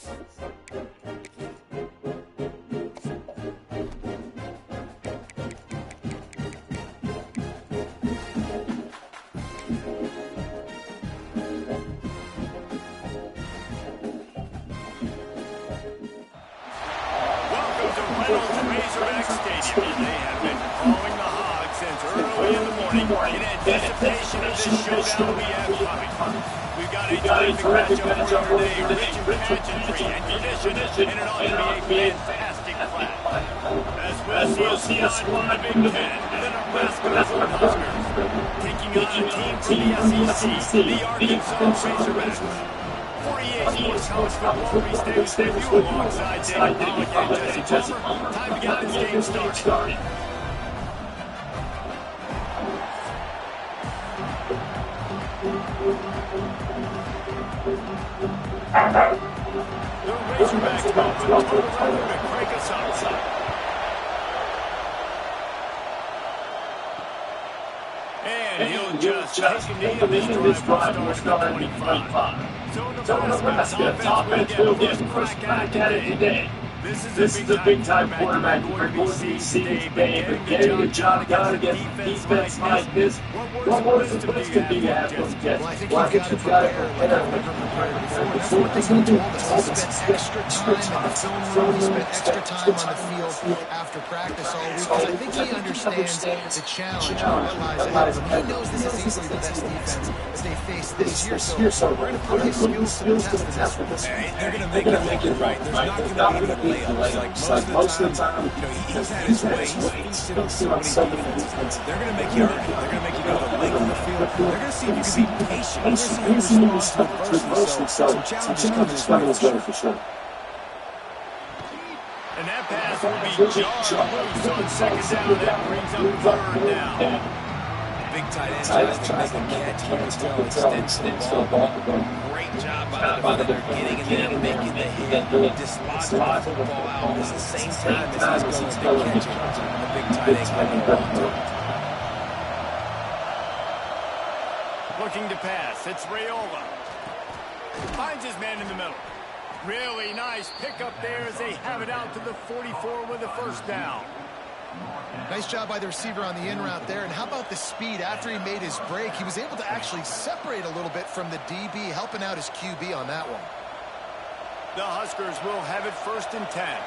Razorback Stadium. They have been calling the Hogs since early in the morning in anticipation of this showdown we have coming. We've got a terrific matchup for today, rich in pageantry and tradition, and it ought to be a fantastic clash. As we'll see a squad from the Big Ten, the Nebraska Huskers, taking on a team from the SEC, the Arkansas Razorbacks. 48 Sports College Football, we stay with you alongside David Pollock and Jesse Palmer. Time to get this game started. The Razorbacks go for the total to crank us outside. And he'll just take a knee in this drive will start at 25. So Nebraska, offense will get first crack at it today. This is a big-time quarterback for BC today, but getting the job done against defense like this, what worse the blitz could be to have those Jets. Well, I think you've got to prepare before what they're going to do. Spent extra time in the film room, spent extra time on the field after practice all week, because I think he understands the challenge that lies ahead. He knows this is easily the best defense that they face this year, so we're going to put his skills to the test with this. They're going to make it right. There's not going to be like most of the time, he's had his ways. He's on so many defenses. They're going to make you earn it. They're going to make you go to the length of the field. They're going to see if you can be patient. They're going to see if you respond to adversity. So some challenges coming his way for sure. And that pass will be jarred loose on second down. That brings up third down. Big tight end tries to make a catch. You can tell extends the ball. Great job by the defender getting in there and making the hit. Dislodging the football out at the same time as he's going to catch it. The big tight end coming along. Looking to pass. It's Raiola. Finds his man in the middle. Really nice pickup there as they have it out to the 44 with a first down. Nice job by the receiver on the in route there. And how about the speed? After he made his break, he was able to actually separate a little bit from the DB, helping out his QB on that one. The Huskers will have it 1st and 10.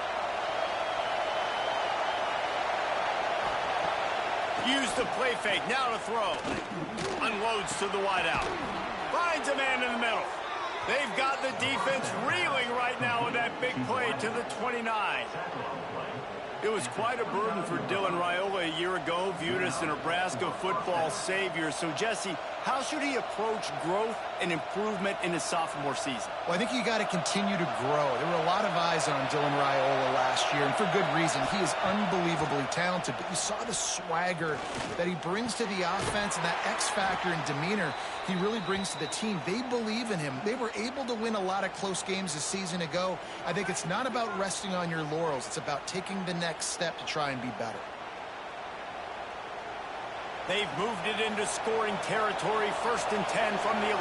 Use the play fake. Now to throw. Unloads to the wideout. Finds a man in the middle. They've got the defense reeling right now with that big play to the 29. It was quite a burden for Dylan Raiola a year ago, viewed as the Nebraska football savior. So, Jesse, how should he approach growth and improvement in his sophomore season? Well, I think you got to continue to grow. There were a lot of eyes on Dylan Raiola last year, and for good reason. He is unbelievably talented, but you saw the swagger that he brings to the offense and that X factor and demeanor he really brings to the team. They believe in him. They were able to win a lot of close games a season ago. I think it's not about resting on your laurels. It's about taking the next step to try and be better. They've moved it into scoring territory, 1st and 10 from the 11.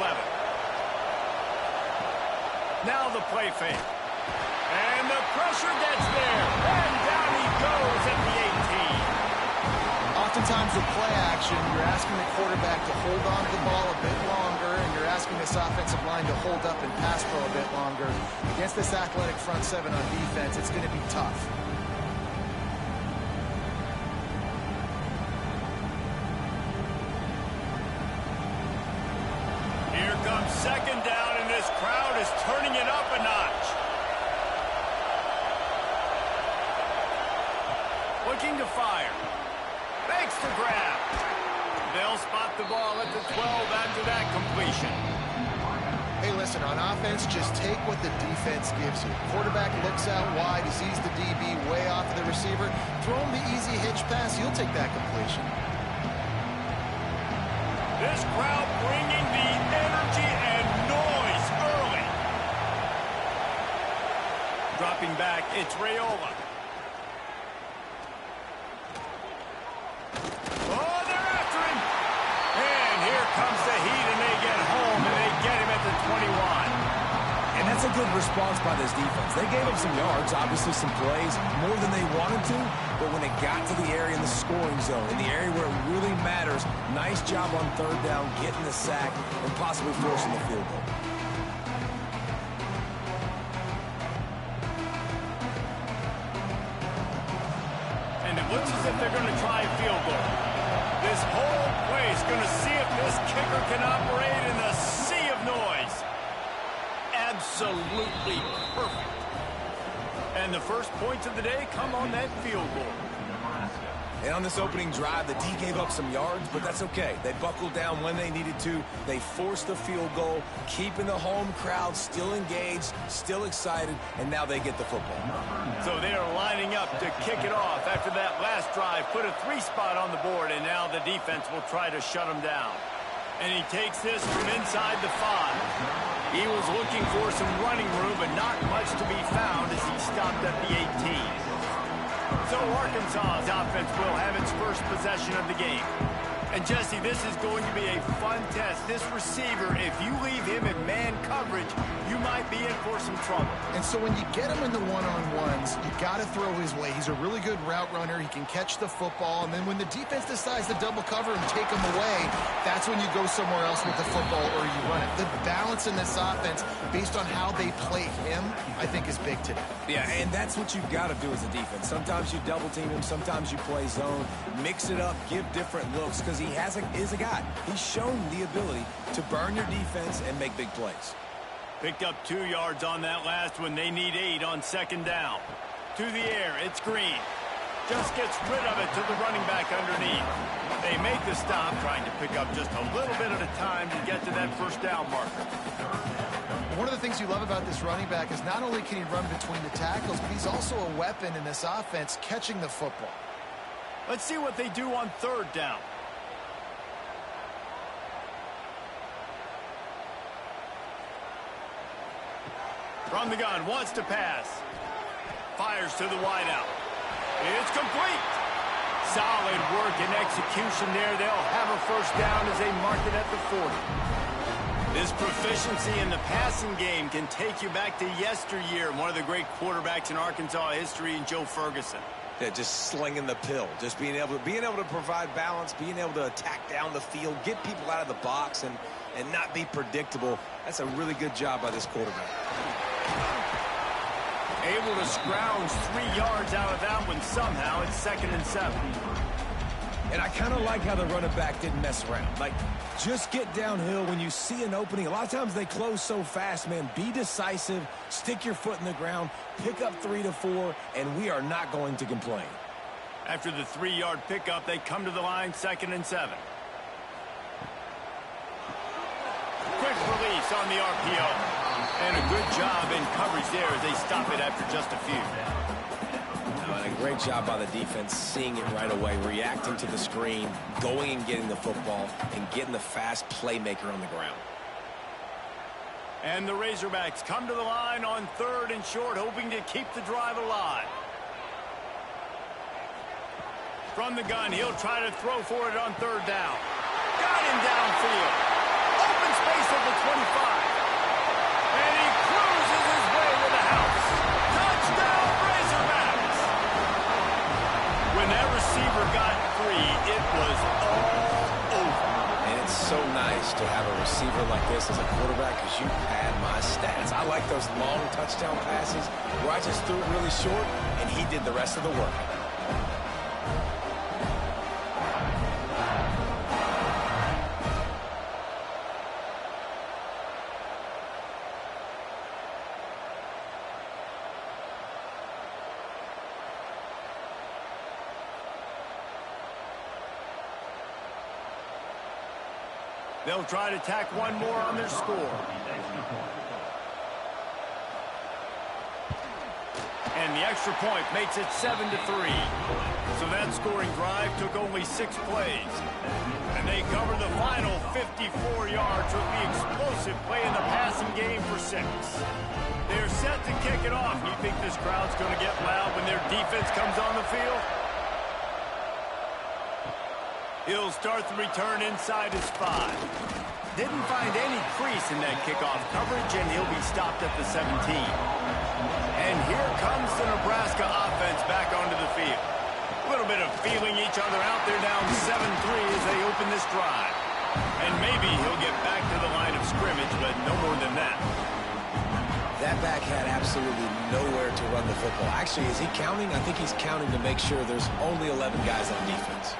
Now the play fake. And the pressure gets there. And down he goes at the 18. Oftentimes with play action, you're asking the quarterback to hold on to the ball a bit longer, and you're asking this offensive line to hold up and pass pro a bit longer. Against this athletic front seven on defense, it's going to be tough. Here comes 2nd down, and this crowd is turning it up a notch. Looking to fire. Makes the grab. They'll spot the ball at the 12 after that completion. Hey, listen, on offense, just take what the defense gives you. Quarterback looks out wide, he sees the DB way off of the receiver. Throw him the easy hitch pass, he'll take that completion. This crowd bringing the energy and noise early. Dropping back, it's Raiola. Oh, they're after him. And here comes the heat, and they get home, and they get him at the 21. And that's a good response by this defense. They gave up some yards, obviously some plays, more than they wanted to, but when it got to the area in the scoring zone, in the area where it really matters, nice job on third down, getting the sack, and possibly forcing the field goal. And it looks as if they're going to try a field goal. This whole play is going to see if this kicker can operate in the sea of noise. Absolutely perfect. And the first points of the day come on that field goal. And on this opening drive, the D gave up some yards, but that's okay. They buckled down when they needed to. They forced the field goal, keeping the home crowd still engaged, still excited, and now they get the football. So they are lining up to kick it off after that last drive. Put a 3 spot on the board, and now the defense will try to shut them down. And he takes this from inside the 5. He was looking for some running room, but not much to be found as he stopped at the 18. So Arkansas's offense will have its first possession of the game. And Jesse, this is going to be a fun test. This receiver, if you leave him in man coverage, you might be in for some trouble. And so when you get him in the one-on-ones, you got to throw his way. He's a really good route runner. He can catch the football. And then when the defense decides to double cover and take him away, that's when you go somewhere else with the football or you run it. The balance in this offense, based on how they play him, I think is big today. Yeah, and that's what you've got to do as a defense. Sometimes you double team him, sometimes you play zone, mix it up, give different looks, because he is a guy. He's shown the ability to burn your defense and make big plays. Picked up 2 yards on that last one. They need 8 on second down. To the air, it's Green. Just gets rid of it to the running back underneath. They make the stop, trying to pick up just a little bit at a time to get to that first down marker. One of the things you love about this running back is not only can he run between the tackles, but he's also a weapon in this offense catching the football. Let's see what they do on third down. From the gun, wants to pass. Fires to the wideout. It's complete. Solid work and execution there. They'll have a first down as they mark it at the 40. This proficiency in the passing game can take you back to yesteryear. One of the great quarterbacks in Arkansas history, in Joe Ferguson. Yeah, just slinging the pill, just being able to provide balance, being able to attack down the field, get people out of the box, and not be predictable. That's a really good job by this quarterback. Able to scrounge 3 yards out of that one somehow. It's 2nd and 7. And I kind of like how the running back didn't mess around. Like, just get downhill when you see an opening. A lot of times they close so fast, man. Be decisive, stick your foot in the ground, pick up 3 to 4, and we are not going to complain. After the 3-yard pickup, they come to the line, 2nd and 7. Quick release on the RPO. And a good job in coverage there as they stop it after just a few. And a great job by the defense, seeing it right away, reacting to the screen, going and getting the football, and getting the fast playmaker on the ground. And the Razorbacks come to the line on 3rd and short, hoping to keep the drive alive. From the gun, he'll try to throw for it on 3rd down. Got him downfield. Open space at the 25. And he cruises his way to the house. Touchdown, Razorbacks! When that receiver got free, it was all over. And it's so nice to have a receiver like this as a quarterback because you pad my stats. I like those long touchdown passes where I just threw it really short and he did the rest of the work. They'll try to tack one more on their score. And the extra point makes it 7-3. So that scoring drive took only 6 plays. And they cover the final 54 yards with the explosive play in the passing game for 6. They're set to kick it off. You think this crowd's going to get loud when their defense comes on the field? He'll start the return inside his 5. Didn't find any crease in that kickoff coverage, and he'll be stopped at the 17. And here comes the Nebraska offense back onto the field. A little bit of feeling each other out. They're down 7-3 as they open this drive. And maybe he'll get back to the line of scrimmage, but no more than that. That back had absolutely nowhere to run the football. Actually, is he counting? I think he's counting to make sure there's only 11 guys on defense.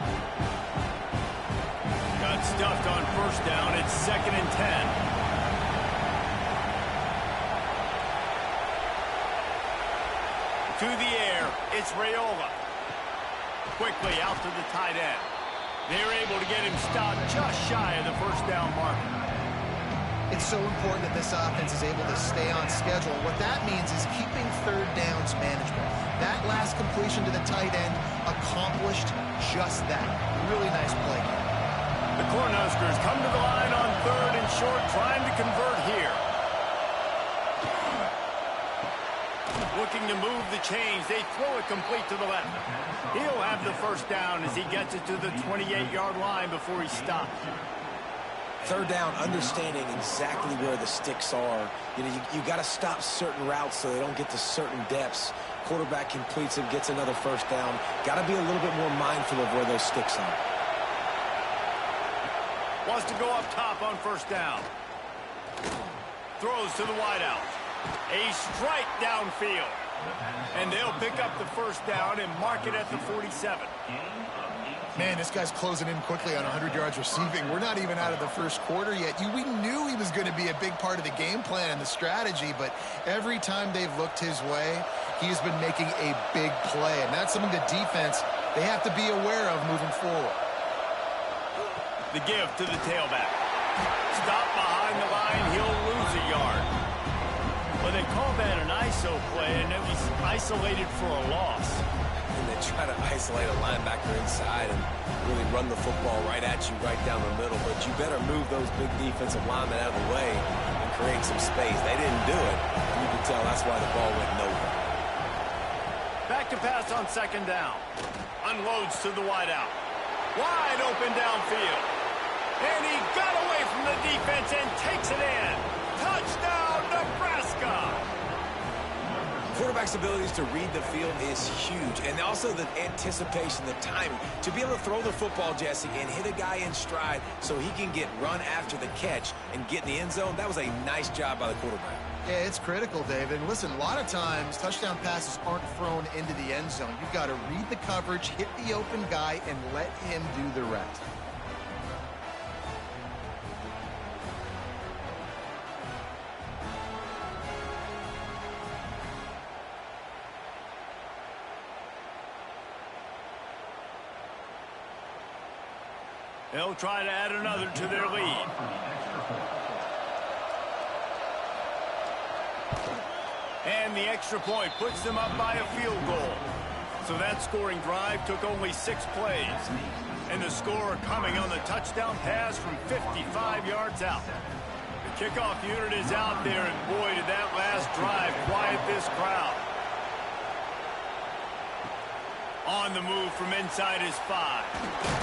Got stuffed on first down. It's 2nd and 10. To the air, it's Raiola. Quickly out to the tight end. They're able to get him stopped just shy of the first down marker. It's so important that this offense is able to stay on schedule. What that means is keeping third downs manageable. That last completion to the tight end accomplished just that. Really nice play. The Cornhuskers come to the line on 3rd and short, trying to convert here. Looking to move the chains. They throw it complete to the left. He'll have the first down as he gets it to the 28-yard line before he stops. Third down, understanding exactly where the sticks are. You know, you got to stop certain routes so they don't get to certain depths. Quarterback completes it, gets another first down. Got to be a little bit more mindful of where those sticks are. Wants to go up top on first down. Throws to the wideout. A strike downfield. And they'll pick up the first down and mark it at the 47. Man, this guy's closing in quickly on 100 yards receiving. We're not even out of the first quarter yet. We knew he was going to be a big part of the game plan and the strategy, but every time they've looked his way, he's been making a big play. And that's something the defense, they have to be aware of moving forward. The give to the tailback. Stop behind the line. He'll lose a yard. Well, they called that an ISO play, and it was isolated for a loss. And they try to isolate a linebacker inside and really run the football right at you, right down the middle. But you better move those big defensive linemen out of the way and create some space. They didn't do it. And you can tell that's why the ball went nowhere. Back to pass on 2nd down. Unloads to the wideout. Wide open downfield. And he got away from the defense and takes it in. Touchdown, Nebraska! Quarterback's abilities to read the field is huge. And also the anticipation, the timing. To be able to throw the football, Jesse, and hit a guy in stride so he can get run after the catch and get in the end zone, that was a nice job by the quarterback. Yeah, it's critical, David. And listen, a lot of times touchdown passes aren't thrown into the end zone. You've got to read the coverage, hit the open guy, and let him do the rest. They'll try to add another to their lead. And the extra point puts them up by a field goal. So that scoring drive took only 6 plays. And the score coming on the touchdown pass from 55 yards out. The kickoff unit is out there, and boy, did that last drive quiet this crowd. On the move from inside his 5.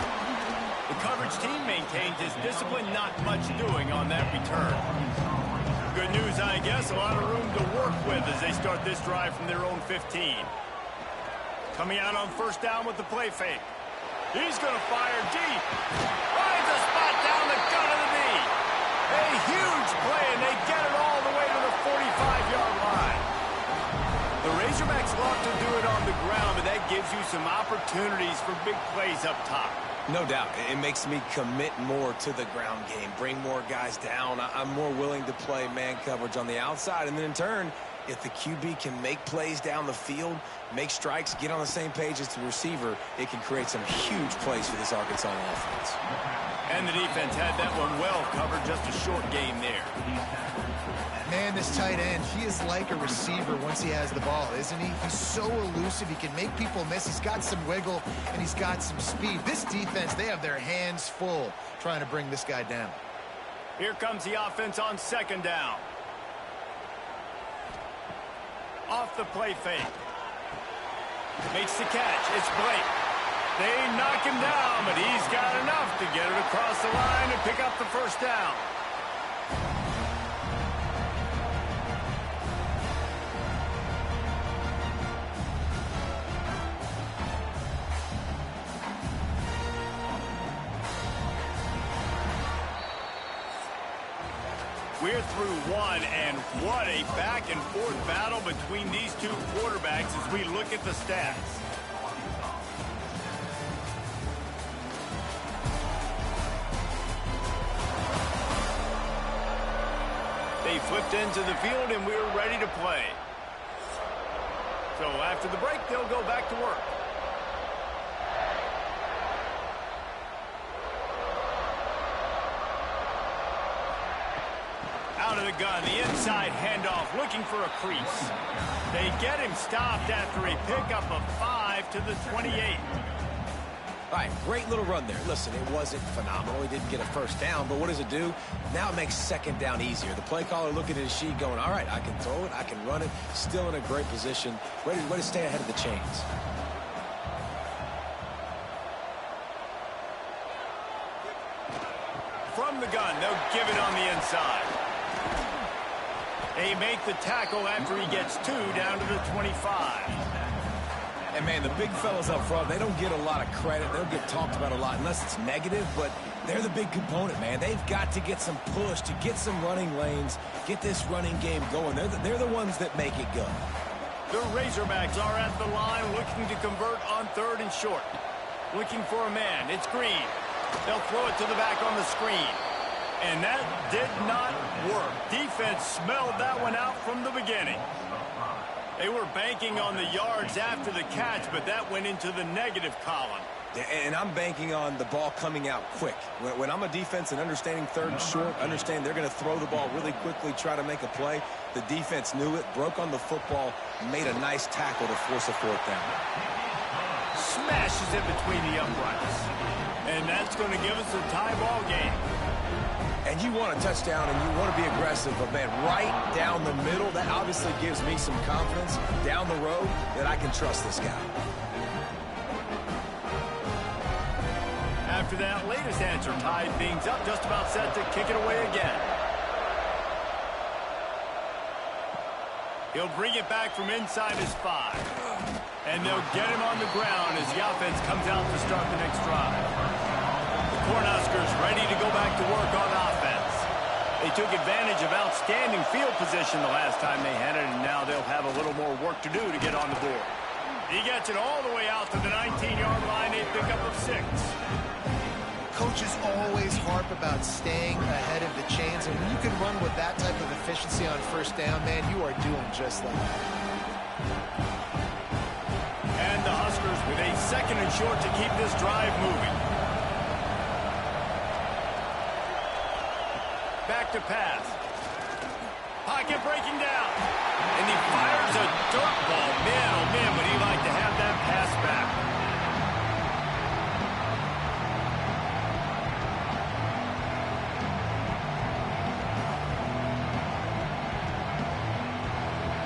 The coverage team maintains his discipline, not much doing on that return. Good news, I guess, a lot of room to work with as they start this drive from their own 15. Coming out on first down with the play fake. He's going to fire deep. Finds a spot down the gun of the knee. A huge play, and they get it all the way to the 45-yard line. The Razorbacks love to do it on the ground, but that gives you some opportunities for big plays up top. No doubt. It makes me commit more to the ground game, bring more guys down. I'm more willing to play man coverage on the outside. And then in turn, if the QB can make plays down the field, make strikes, get on the same page as the receiver, it can create some huge plays for this Arkansas offense. And the defense had that one well covered, just a short game there. Man, this tight end, he is like a receiver once he has the ball, isn't he? He's so elusive. He can make people miss. He's got some wiggle, and he's got some speed. This defense, they have their hands full trying to bring this guy down. Here comes the offense on 2nd down. Off the play fake. Makes the catch. It's Blake. They knock him down, but he's got enough to get it across the line and pick up the first down. we're through one, and what a back-and-forth battle between these two quarterbacks as we look at the stats. They flipped into the field, and we're ready to play. So after the break, they'll go back to work. Out of the gun, the inside handoff, looking for a crease. They get him stopped after a pickup of 5 to the 28. All right, great little run there. Listen, it wasn't phenomenal. He didn't get a first down, but what does it do? Now it makes second down easier. The play caller looking at his sheet going, all right, I can throw it, I can run it, still in a great position, ready to stay ahead of the chains. From the gun, they'll give it on the inside. They make the tackle after he gets 2 down to the 25. And, man, the big fellas up front, they don't get a lot of credit. They don't get talked about a lot unless it's negative, but they're the big component, man. They've got to get some push, to get some running lanes, get this running game going. They're the ones that make it go. The Razorbacks are at the line looking to convert on 3rd and short. Looking for a man. It's Green. They'll throw it to the back on the screen. And that did not work. Defense smelled that one out from the beginning. They were banking on the yards after the catch, but that went into the negative column. And I'm banking on the ball coming out quick. When I'm a defense and understanding 3rd and short, understand they're going to throw the ball really quickly, try to make a play. The defense knew it, broke on the football, made a nice tackle to force a 4th down. Smashes it between the uprights. And that's going to give us a tie ball game. And you want a touchdown and you want to be aggressive, but, man, right down the middle, that obviously gives me some confidence down the road that I can trust this guy. After that latest answer tied things up, just about set to kick it away again. He'll bring it back from inside his 5. And they'll get him on the ground as the offense comes out to start the next drive. The Cornhuskers ready to go back to work on offense. They took advantage of outstanding field position the last time they had it, and now they'll have a little more work to do to get on the board. He gets it all the way out to the 19-yard line, a pickup of 6. Coaches always harp about staying ahead of the chains, and when you can run with that type of efficiency on 1st down, man, you are doing just that. And the Huskers with a 2nd and short to keep this drive moving. Back to pass. Pocket breaking down. And he fires a dirt ball. Man, oh man, would he like to have that pass back.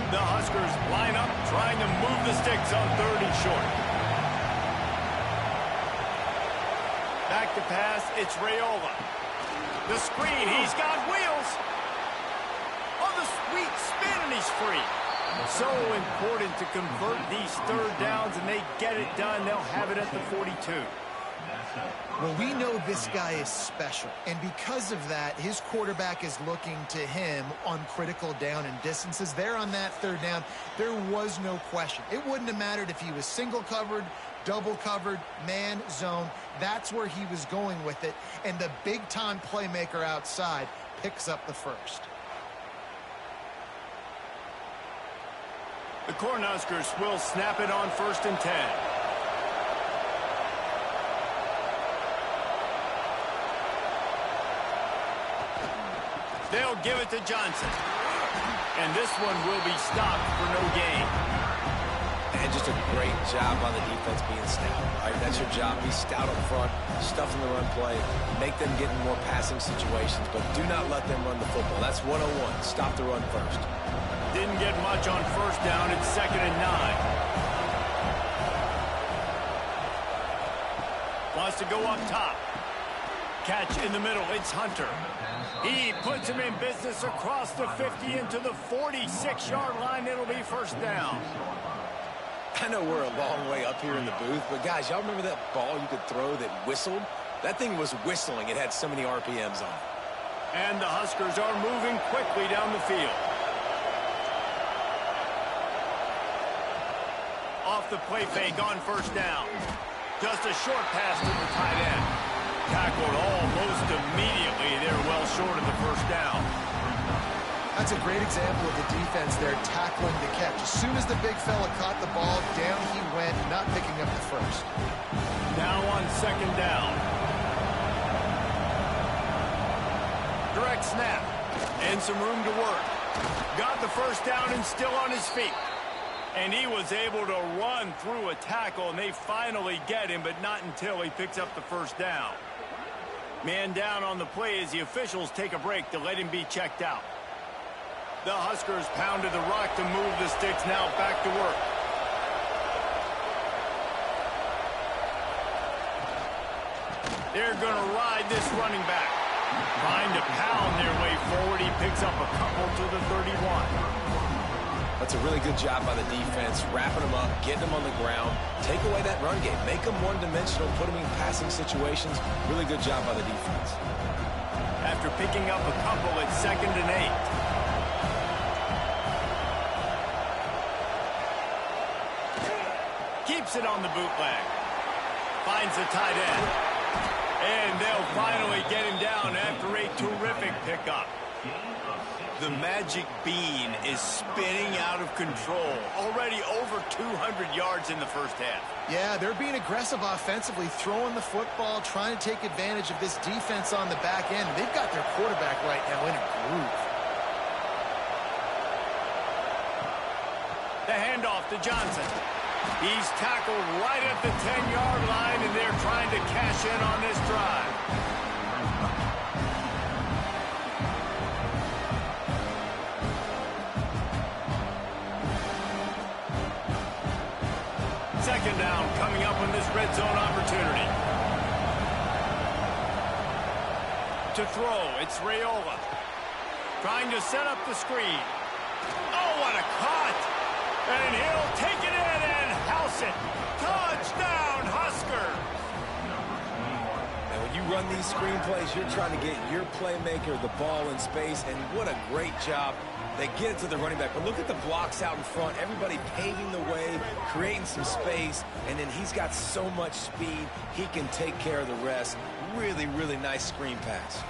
The Huskers line up, trying to move the sticks on 3rd and short. Back to pass, it's Raiola. The screen, he's got wheels. Oh, the sweet spin, and he's free. So important to convert these 3rd downs, and they get it done. They'll have it at the 42. Well, we know this guy is special, and because of that, his quarterback is looking to him on critical down and distances. There on that 3rd down, there was no question. It wouldn't have mattered if he was single covered, double covered, man, zone. That's where he was going with it, and the big-time playmaker outside picks up the 1st. The Cornhuskers will snap it on 1st and 10. They'll give it to Johnson. And this one will be stopped for no gain. And just a great job on the defense being stout. Right? That's your job. Be stout up front, stuff in the run play, make them get in more passing situations, but do not let them run the football. That's 101. Stop the run first. Didn't get much on 1st down. It's 2nd and 9. Wants to go up top. Catch in the middle. It's Hunter. He puts him in business across the 50 into the 46-yard line. It'll be 1st down. I know we're a long way up here in the booth, but guys, y'all remember that ball you could throw that whistled? That thing was whistling. It had so many RPMs on it. And the Huskers are moving quickly down the field. Off the play fake on first down. Just a short pass to the tight end. Tackled almost immediately. They're well short of the first down. That's a great example of the defense there tackling the catch. As soon as the big fella caught the ball, down he went, not picking up the first. Now on second down. Direct snap. And some room to work. Got the first down and still on his feet. And he was able to run through a tackle, and they finally get him, but not until he picks up the first down. Man down on the play as the officials take a break to let him be checked out. The Huskers pounded the rock to move the sticks, now back to work. They're going to ride this running back. Trying to pound their way forward. He picks up a couple to the 31. That's a really good job by the defense, wrapping them up, getting them on the ground, take away that run game, make them one-dimensional, put them in passing situations. Really good job by the defense. After picking up a couple, it's 2nd and 8. Keeps it on the bootleg. Finds the tight end. And they'll finally get him down after a terrific pickup. The magic bean is spinning out of control. Already over 200 yards in the first half. Yeah, they're being aggressive offensively, throwing the football, trying to take advantage of this defense on the back end. They've got their quarterback right now in a groove. The handoff to Johnson. He's tackled right at the 10-yard line, and they're trying to cash in on this drive. Second down coming up on this red zone opportunity. To throw, it's Raiola. Trying to set up the screen. Oh, what a cut! And he'll take it in and house it. Touchdown, Huskers! And when you run these screen plays, you're trying to get your playmaker the ball in space, and what a great job. They get it to the running back, but look at the blocks out in front. Everybody paving the way, creating some space, and then he's got so much speed, he can take care of the rest. Really, really nice screen pass.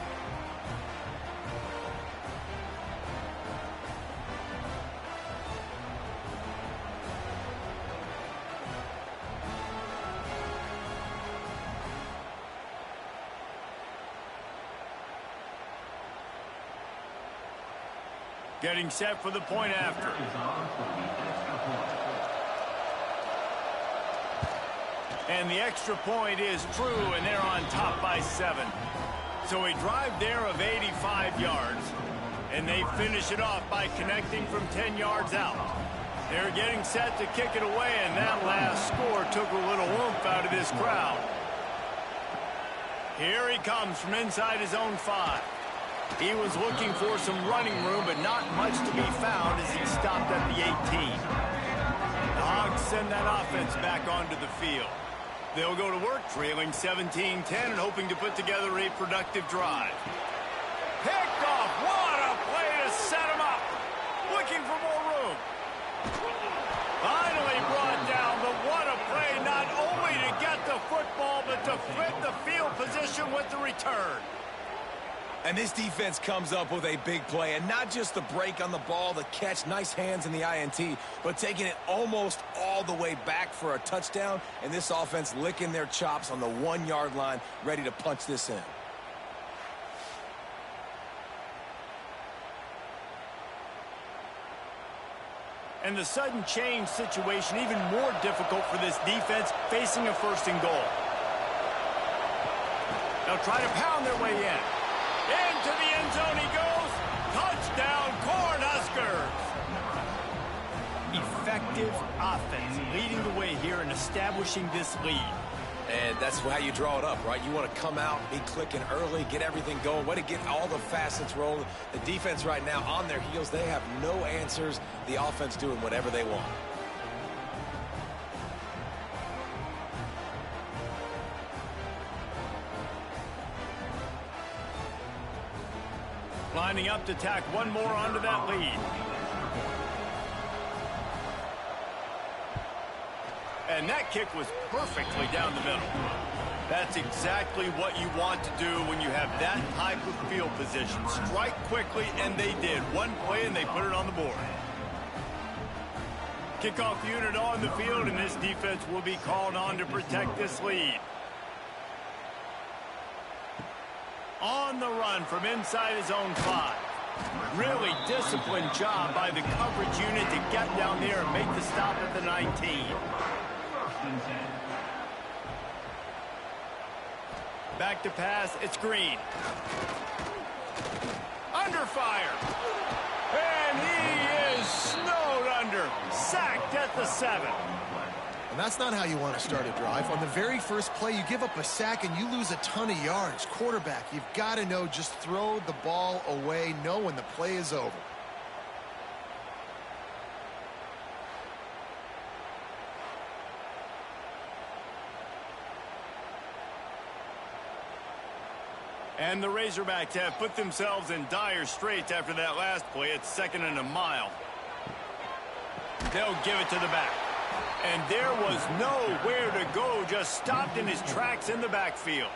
Getting set for the point after. And the extra point is true, and they're on top by 7. So a drive there of 85 yards, and they finish it off by connecting from 10 yards out. They're getting set to kick it away, and that last score took a little oomph out of this crowd. Here he comes from inside his own 5. He was looking for some running room, but not much to be found as he stopped at the 18. The Hogs send that offense back onto the field. They'll go to work trailing 17-10 and hoping to put together a productive drive. Picked off. What a play to set him up. Looking for more room. Finally brought down, but what a play not only to get the football, but to flip the field position with the return. And this defense comes up with a big play, and not just the break on the ball, the catch, nice hands in the INT, but taking it almost all the way back for a touchdown, and this offense licking their chops on the 1-yard line, ready to punch this in. And the sudden change situation even more difficult for this defense facing a 1st and goal. They'll try to pound their way in. Into the end zone he goes. Touchdown, Cornhuskers. Effective offense leading the way here and establishing this lead. And that's how you draw it up, right? You want to come out, be clicking early, get everything going, way to get all the facets rolling. The defense right now on their heels, they have no answers. The offense doing whatever they want. Lining up to tack one more onto that lead. And that kick was perfectly down the middle. That's exactly what you want to do when you have that type of field position. Strike quickly, and they did. One play, and they put it on the board. Kickoff unit on the field, and this defense will be called on to protect this lead. On the run from inside his own 5. Really disciplined job by the coverage unit to get down there and make the stop at the 19. Back to pass, it's Green. Under fire. And he is snowed under. Sacked at the 7. And that's not how you want to start a drive. On the very first play, you give up a sack and you lose a ton of yards. Quarterback, you've got to know, just throw the ball away, know when the play is over. And the Razorbacks have put themselves in dire straits after that last play. It's 2nd and a mile. They'll give it to the back. And there was nowhere to go, just stopped in his tracks in the backfield.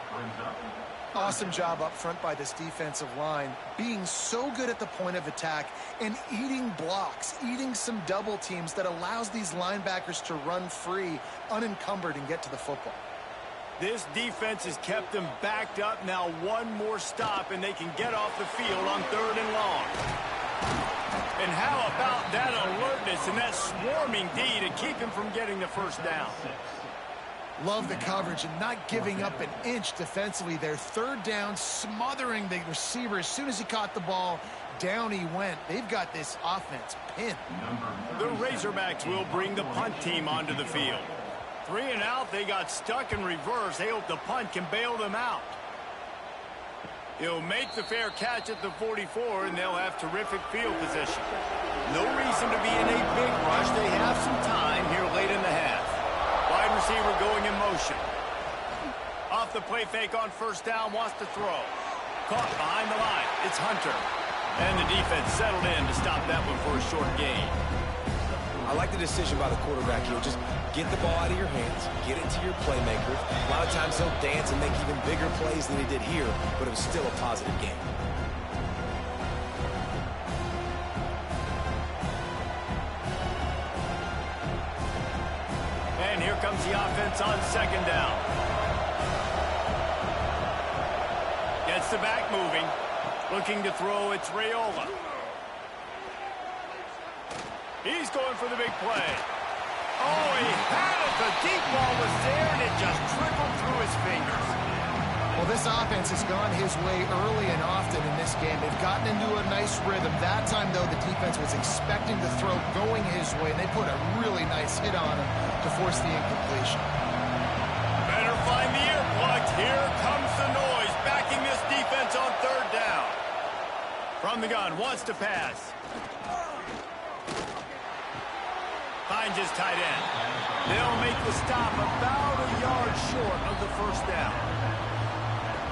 Awesome job up front by this defensive line, being so good at the point of attack and eating blocks, eating some double teams that allows these linebackers to run free, unencumbered, and get to the football. This defense has kept them backed up. Now one more stop, and they can get off the field on 3rd and long. And how about that alertness and that swarming D to keep him from getting the first down? Love the coverage and not giving up an inch defensively there. 3rd down, smothering the receiver. As soon as he caught the ball, down he went. They've got this offense pinned. The Razorbacks will bring the punt team onto the field. 3 and out, they got stuck in reverse. They hope the punt can bail them out. He'll make the fair catch at the 44, and they'll have terrific field position. No reason to be in a big rush. They have some time here late in the half. Wide receiver going in motion. Off the play fake on 1st down, wants to throw. Caught behind the line. It's Hunter. And the defense settled in to stop that one for a short gain. I like the decision by the quarterback here. Just get the ball out of your hands, get it to your playmakers. A lot of times he'll dance and make even bigger plays than he did here, but it was still a positive game. And here comes the offense on 2nd down. Gets the back moving. Looking to throw, it's Raiola. He's going for the big play. Oh, he had it. The deep ball was there, and it just trickled through his fingers. Well, this offense has gone his way early and often in this game. They've gotten into a nice rhythm. That time, though, the defense was expecting the throw going his way, and they put a really nice hit on him to force the incompletion. Better find the earplugs. Here comes the noise, backing this defense on 3rd down. From the gun, wants to pass. Finds his tight end. They'll make the stop about a yard short of the 1st down.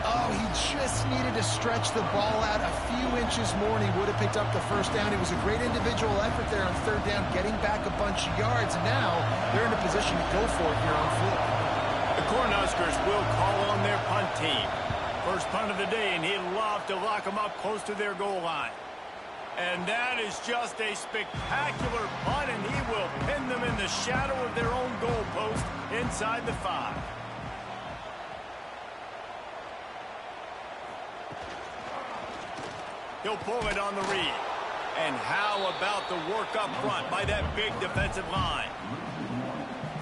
Oh, he just needed to stretch the ball out a few inches more, and he would have picked up the 1st down. It was a great individual effort there on 3rd down, getting back a bunch of yards. And now they're in a position to go for it here on 4th. The Cornhuskers will call on their punt team. First punt of the day, and he'd love to lock them up close to their goal line. And that is just a spectacular punt, and he will pin them in the shadow of their own goalpost inside the 5. He'll pull it on the read. And how about the work up front by that big defensive line?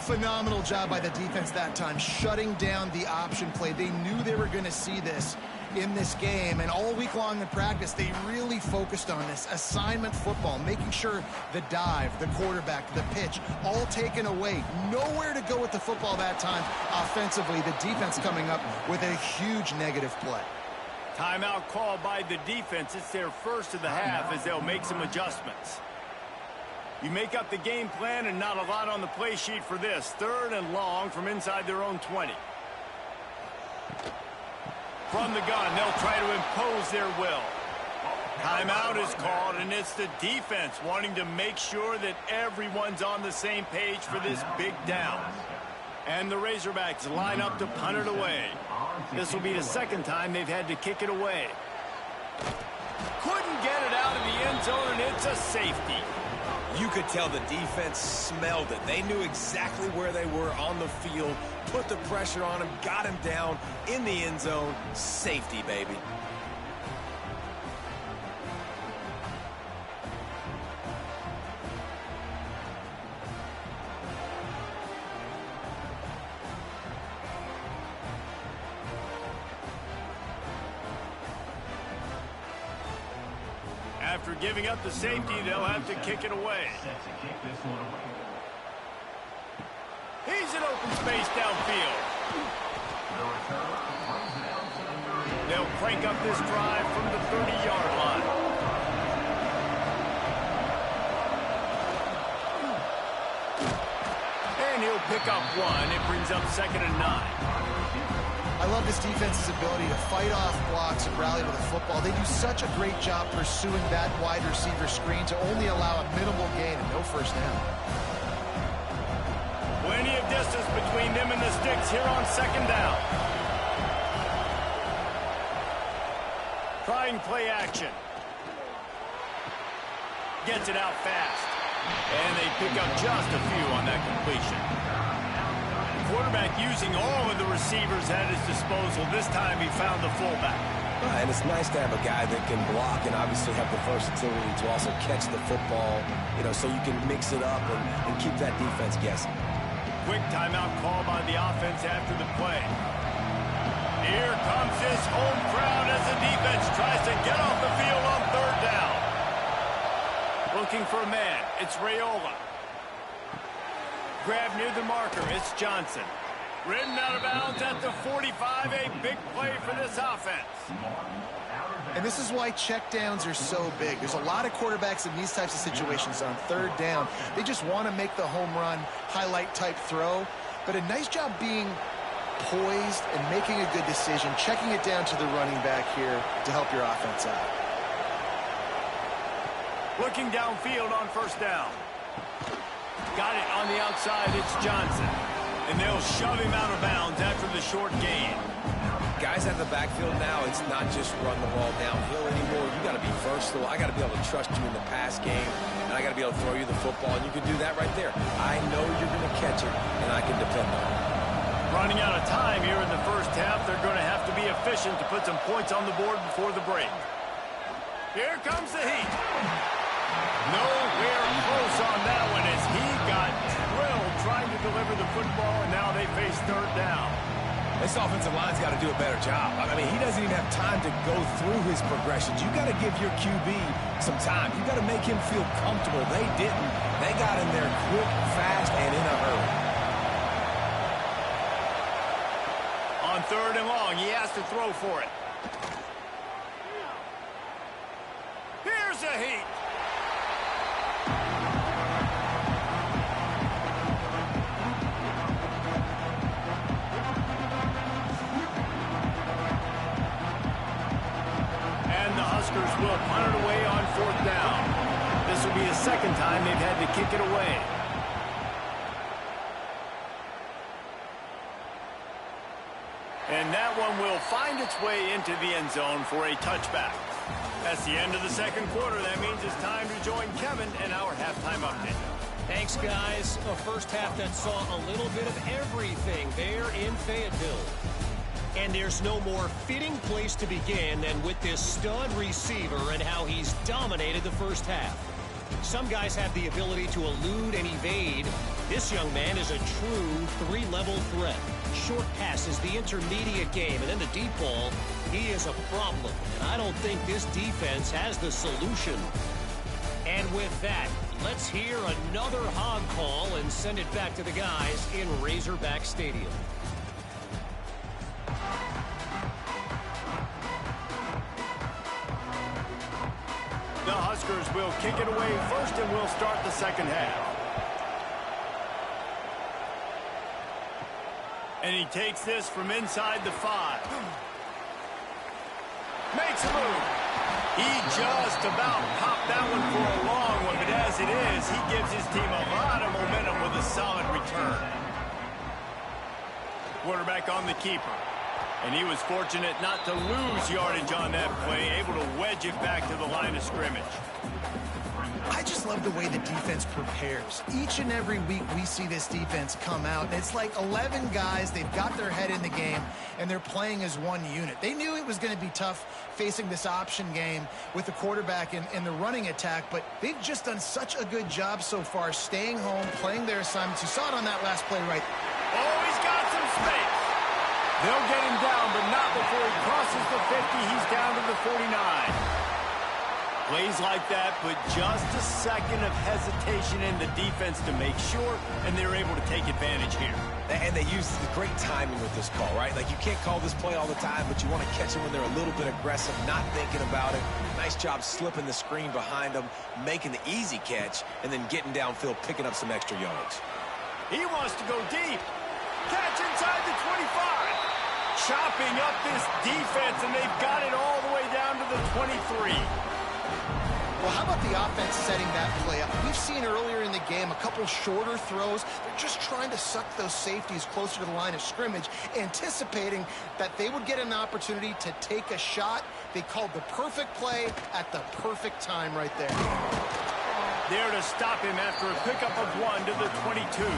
Phenomenal job by the defense that time, shutting down the option play. They knew they were going to see this in this game, and all week long in practice, they really focused on this assignment football, making sure the dive, the quarterback, the pitch, all taken away. Nowhere to go with the football that time. Offensively, the defense coming up with a huge negative play. Timeout call by the defense. It's their first of the half as they'll make some adjustments. You make up the game plan and not a lot on the play sheet for this. 3rd and long from inside their own 20. From the gun, they'll try to impose their will. Timeout is called, and it's the defense wanting to make sure that everyone's on the same page for this big down. And the Razorbacks line up to punt it away. This will be the second time they've had to kick it away. Couldn't get it out of the end zone, and it's a safety. You could tell the defense smelled it. They knew exactly where they were on the field, put the pressure on him, got him down in the end zone. Safety, baby. After giving up the safety, they'll have to kick it away. He's in open space downfield. They'll crank up this drive from the 30-yard line. And he'll pick up one. It brings up 2nd and 9. I love this defense's ability to fight off blocks and rally to the football. They do such a great job pursuing that wide receiver screen to only allow a minimal gain and no first down. Plenty of distance between them and the sticks here on 2nd down. Trying play action. Gets it out fast. And they pick up just a few on that completion. Quarterback using all of the receivers at his disposal. This time he found the fullback. And it's nice to have a guy that can block and obviously have the versatility to also catch the football, so you can mix it up and keep that defense guessing. Quick timeout call by the offense after the play. Here comes his home crowd as the defense tries to get off the field on 3rd down. Looking for a man. It's Raiola. Grab near the marker. It's Johnson. Ridden out of bounds at the 45. A big play for this offense. And this is why checkdowns are so big. There's a lot of quarterbacks in these types of situations on 3rd down. They just want to make the home run, highlight-type throw. But a nice job being poised and making a good decision, checking it down to the running back here to help your offense out. Looking downfield on 1st down. Got it on the outside. It's Johnson. And they'll shove him out of bounds after the short gain. Guys at the backfield now, it's not just run the ball downhill anymore. You got to be versatile. I got to be able to trust you in the pass game, and I got to be able to throw you the football, and you can do that right there. I know you're going to catch it, and I can depend on it. Running out of time here in the first half. They're going to have to be efficient to put some points on the board before the break. Here comes the heat. Nowhere close on that one as he got drilled trying to deliver the football, and now they face 3rd down. This offensive line's got to do a better job. I mean, he doesn't even have time to go through his progressions. You got to give your QB some time. You got to make him feel comfortable. They didn't. They got in there quick, fast, and in a hurry. On 3rd and long, he has to throw for it. Here's a heat. Huskers will punt it away on 4th down. This will be the 2nd time they've had to kick it away. And that one will find its way into the end zone for a touchback. That's the end of the 2nd quarter. That means it's time to join Kevin and our halftime update. Thanks, guys. A first half that saw a little bit of everything there in Fayetteville. And there's no more fitting place to begin than with this stud receiver and how he's dominated the first half. Some guys have the ability to elude and evade. This young man is a true 3-level threat. Short passes, the intermediate game, and then the deep ball. He is a problem, and I don't think this defense has the solution. And with that, let's hear another hog call and send it back to the guys in Razorback Stadium. The Huskers will kick it away first, and we'll start the 2nd half. And he takes this from inside the 5. Makes a move. He just about popped that one for a long one, but as it is, he gives his team a lot of momentum with a solid return. Quarterback on the keeper. And he was fortunate not to lose yardage on that play, able to wedge it back to the line of scrimmage. I just love the way the defense prepares. Each and every week we see this defense come out, and it's like 11 guys, they've got their head in the game, and they're playing as one unit. They knew it was going to be tough facing this option game with the quarterback and the running attack, but they've just done such a good job so far staying home, playing their assignments. You saw it on that last play right. Oh, he's got some space. They'll get him down, but not before he crosses the 50. He's down to the 49. Plays like that, but just a second of hesitation in the defense to make sure, and they're able to take advantage here. And they use the great timing with this call, right? Like, you can't call this play all the time, but you want to catch them when they're a little bit aggressive, not thinking about it. Nice job slipping the screen behind them, making the easy catch, and then getting downfield, picking up some extra yards. He wants to go deep. Catch inside the 25. Chopping up this defense, and they've got it all the way down to the 23. Well, how about the offense setting that play up? We've seen earlier in the game a couple shorter throws. They're just trying to suck those safeties closer to the line of scrimmage, anticipating that they would get an opportunity to take a shot. They called the perfect play at the perfect time right there. There to stop him after a pickup of 1 to the 22.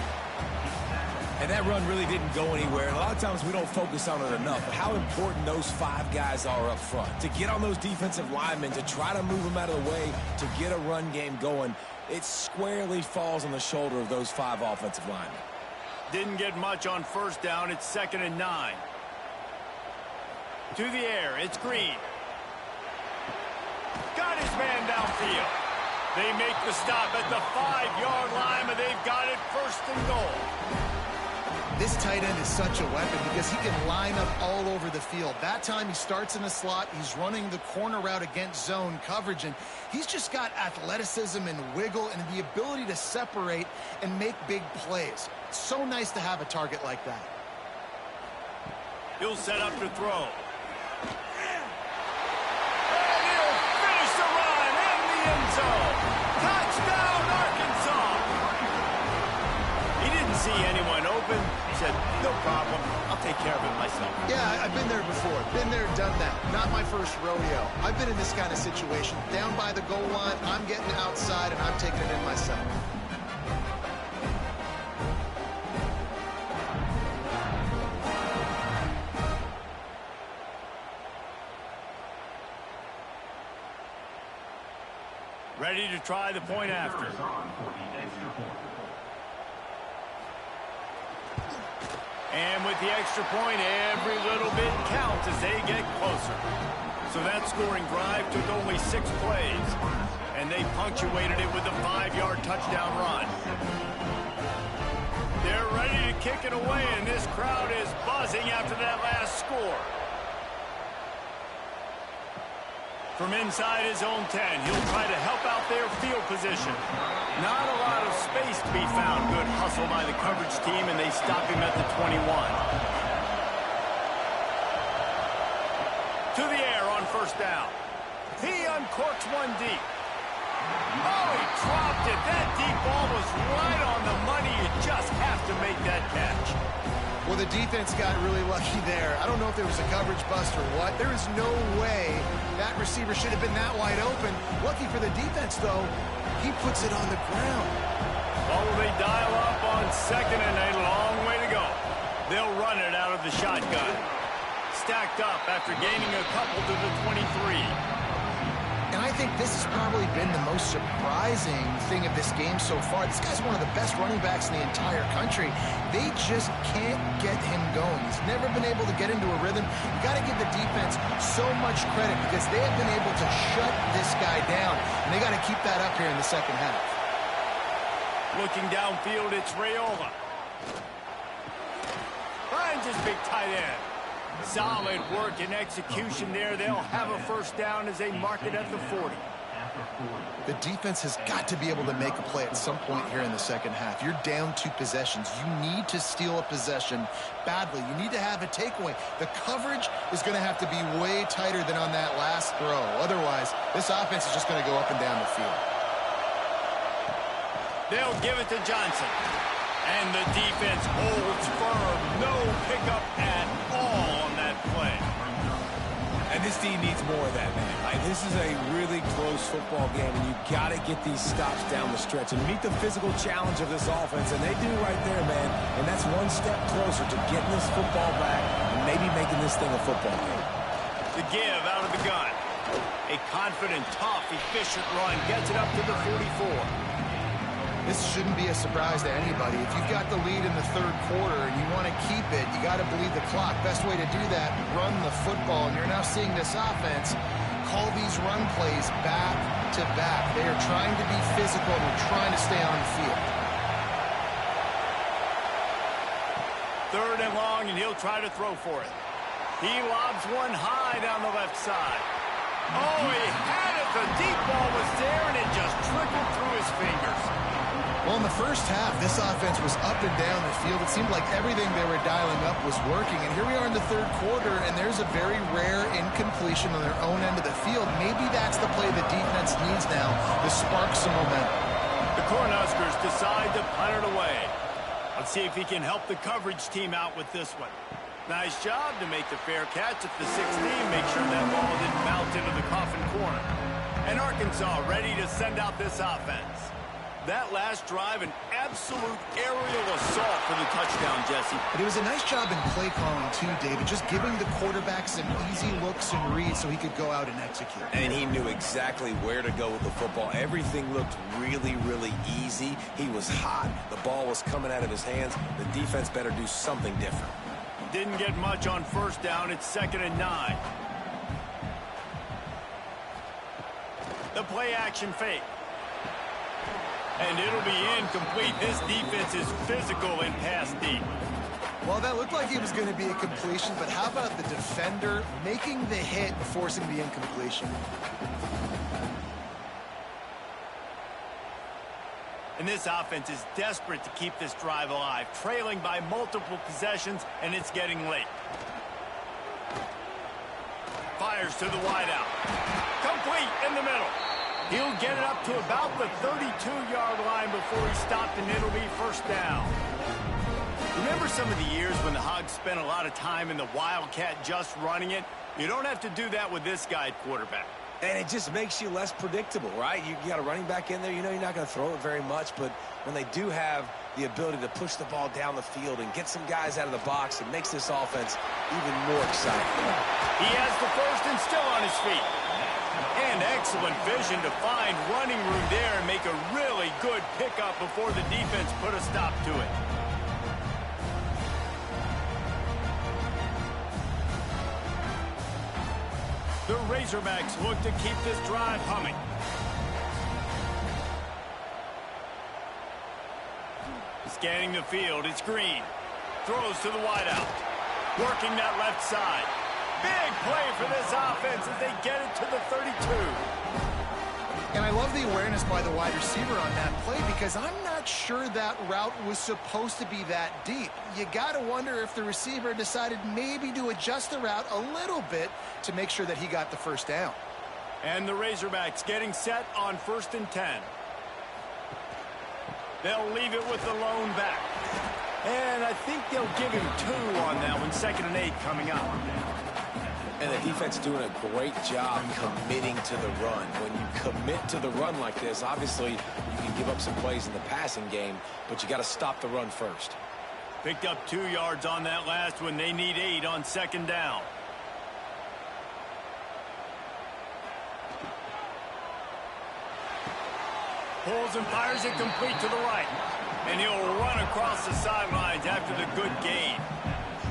And that run really didn't go anywhere. And a lot of times we don't focus on it enough. But how important those 5 guys are up front. To get on those defensive linemen, to try to move them out of the way, to get a run game going, it squarely falls on the shoulder of those 5 offensive linemen. Didn't get much on first down. It's 2nd and 9. To the air. It's Green. Got his man downfield. They make the stop at the 5-yard line, but they've got it 1st and goal. This tight end is such a weapon because he can line up all over the field. That time he starts in the slot. He's running the corner route against zone coverage, and he's just got athleticism and wiggle and the ability to separate and make big plays. It's so nice to have a target like that. He'll set up to throw. And he'll finish the run in the end zone. Touchdown, Arkansas! He didn't see anyone open. Said, no problem, I'll take care of it myself. Yeah, I've been there before. Been there, done that. Not my first rodeo. I've been in this kind of situation. Down by the goal line, I'm getting outside, and I'm taking it in myself. Ready to try the point after. And with the extra point, every little bit counts as they get closer. So that scoring drive took only 6 plays, and they punctuated it with a 5-yard touchdown run. They're ready to kick it away, and this crowd is buzzing after that last score. From inside his own 10, he'll try to help out their field position. Not a lot of space to be found. Good hustle by the coverage team, and they stop him at the 21. To the air on 1st down. He uncorks one deep. Oh, he dropped it. That deep ball was right on the money. You just have to make that catch. Well, the defense got really lucky there. I don't know if there was a coverage bust or what. There is no way that receiver should have been that wide open. Lucky for the defense, though, he puts it on the ground. Oh, they dial up on 2nd and a long way to go. They'll run it out of the shotgun. Stacked up after gaining a couple to the 23. And I think this has probably been the most surprising thing of this game so far. This guy's one of the best running backs in the entire country. They just can't get him going. He's never been able to get into a rhythm. You got to give the defense so much credit because they have been able to shut this guy down. And they got to keep that up here in the 2nd half. Looking downfield, it's Raiola. Finds his big tight end. Solid work and execution there. They'll have a 1st down as they mark it at the 40. The defense has got to be able to make a play at some point here in the second half. You're down 2 possessions. You need to steal a possession badly. You need to have a takeaway. The coverage is going to have to be way tighter than on that last throw. Otherwise, this offense is just going to go up and down the field. They'll give it to Johnson. And the defense holds firm. No pickup at all on that play. And this team needs more of that, man. This is a really close football game, and you've got to get these stops down the stretch and meet the physical challenge of this offense, and they do right there, man. And that's one step closer to getting this football back and maybe making this thing a football game. The give out of the gun. A confident, tough, efficient run gets it up to the 44. This shouldn't be a surprise to anybody. If you've got the lead in the third quarter and you want to keep it, you got to bleed the clock. Best way to do that, run the football. And you're now seeing this offense call these run plays back to back. They are trying to be physical and they're trying to stay on the field. Third and long, and he'll try to throw for it. He lobs one high down the left side. Oh, he had it. The deep ball was there, and it just trickled through his fingers. Well, in the first half, this offense was up and down the field. It seemed like everything they were dialing up was working. And here we are in the third quarter, and there's a very rare incompletion on their own end of the field. Maybe that's the play the defense needs now to spark some momentum. The Cornhuskers decide to punt it away. Let's see if he can help the coverage team out with this one. Nice job to make the fair catch at the 16. Make sure that ball didn't bounce into the coffin corner. And Arkansas ready to send out this offense. That last drive, an absolute aerial assault for the touchdown, Jesse. But it was a nice job in play calling, too, David, just giving the quarterback some easy looks and reads so he could go out and execute. And he knew exactly where to go with the football. Everything looked really, really easy. He was hot. The ball was coming out of his hands. The defense better do something different. Didn't get much on first down. It's 2nd and 9. The play action fake. And it'll be incomplete. This defense is physical and pass deep. Well, that looked like it was going to be a completion, but how about the defender making the hit, forcing the incompletion? And this offense is desperate to keep this drive alive, trailing by multiple possessions, and it's getting late. Fires to the wideout. Complete in the middle. He'll get it up to about the 32-yard line before he's stopped, and it'll be first down. Remember some of the years when the Hogs spent a lot of time in the Wildcat just running it? You don't have to do that with this guy at quarterback. And it just makes you less predictable, right? You got a running back in there. You know you're not going to throw it very much, but when they do have the ability to push the ball down the field and get some guys out of the box, it makes this offense even more exciting. He has the first and still on his feet. And excellent vision to find running room there and make a really good pickup before the defense put a stop to it. The Razorbacks look to keep this drive humming. Scanning the field, it's Green. Throws to the wideout. Working that left side. Big play for this offense as they get it to the 32. And I love the awareness by the wide receiver on that play because I'm not sure that route was supposed to be that deep. You got to wonder if the receiver decided maybe to adjust the route a little bit to make sure that he got the first down. And the Razorbacks getting set on 1st and 10. They'll leave it with the lone back. And I think they'll give him 2 on that one. 2nd and 8 coming up. And the defense doing a great job committing to the run. When you commit to the run like this, obviously you can give up some plays in the passing game, but you got to stop the run first. Picked up 2 yards on that last one. They need 8 on 2nd down. Pulls and fires it complete to the right. And he'll run across the sidelines after the good gain.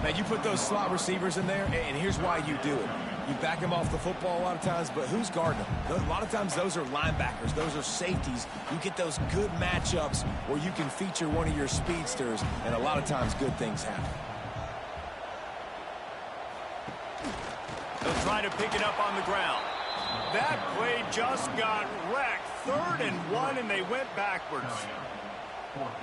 Now, you put those slot receivers in there, and here's why you do it. You back them off the football a lot of times, but who's guarding them? A lot of times those are linebackers. Those are safeties. You get those good matchups where you can feature one of your speedsters, and a lot of times good things happen. They'll try to pick it up on the ground. That play just got wrecked. 3rd and 1, and they went backwards.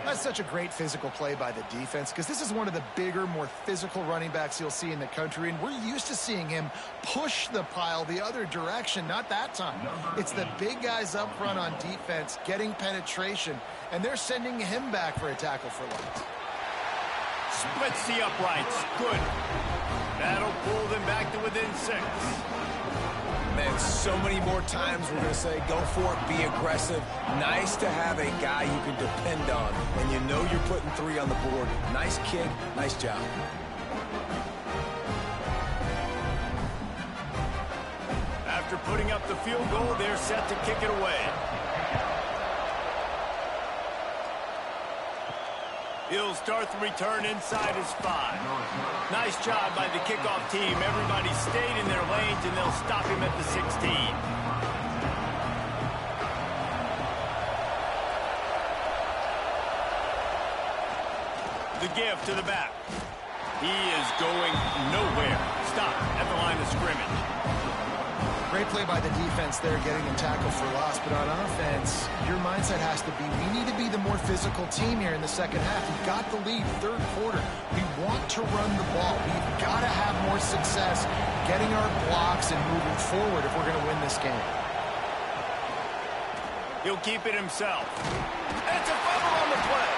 That's such a great physical play by the defense because this is one of the bigger, more physical running backs you'll see in the country, and we're used to seeing him push the pile the other direction. Not that time. It's the big guys up front on defense getting penetration, and they're sending him back for a tackle for loss. Splits the uprights. Good. That'll pull them back to within 6. Man, so many more times we're going to say, go for it, be aggressive. Nice to have a guy you can depend on, and you know you're putting 3 on the board. Nice kick, nice job. After putting up the field goal, they're set to kick it away. He'll start the return inside his 5. Nice job by the kickoff team. Everybody stayed in their lanes, and they'll stop him at the 16. The give to the back. He is going nowhere. Stop at the line of scrimmage. Great play by the defense there, getting a tackle for loss. But on offense, your mindset has to be, we need to be the more physical team here in the second half. We've got the lead, 3rd quarter. We want to run the ball. We've got to have more success getting our blocks and moving forward if we're going to win this game. He'll keep it himself. It's a fumble on the play.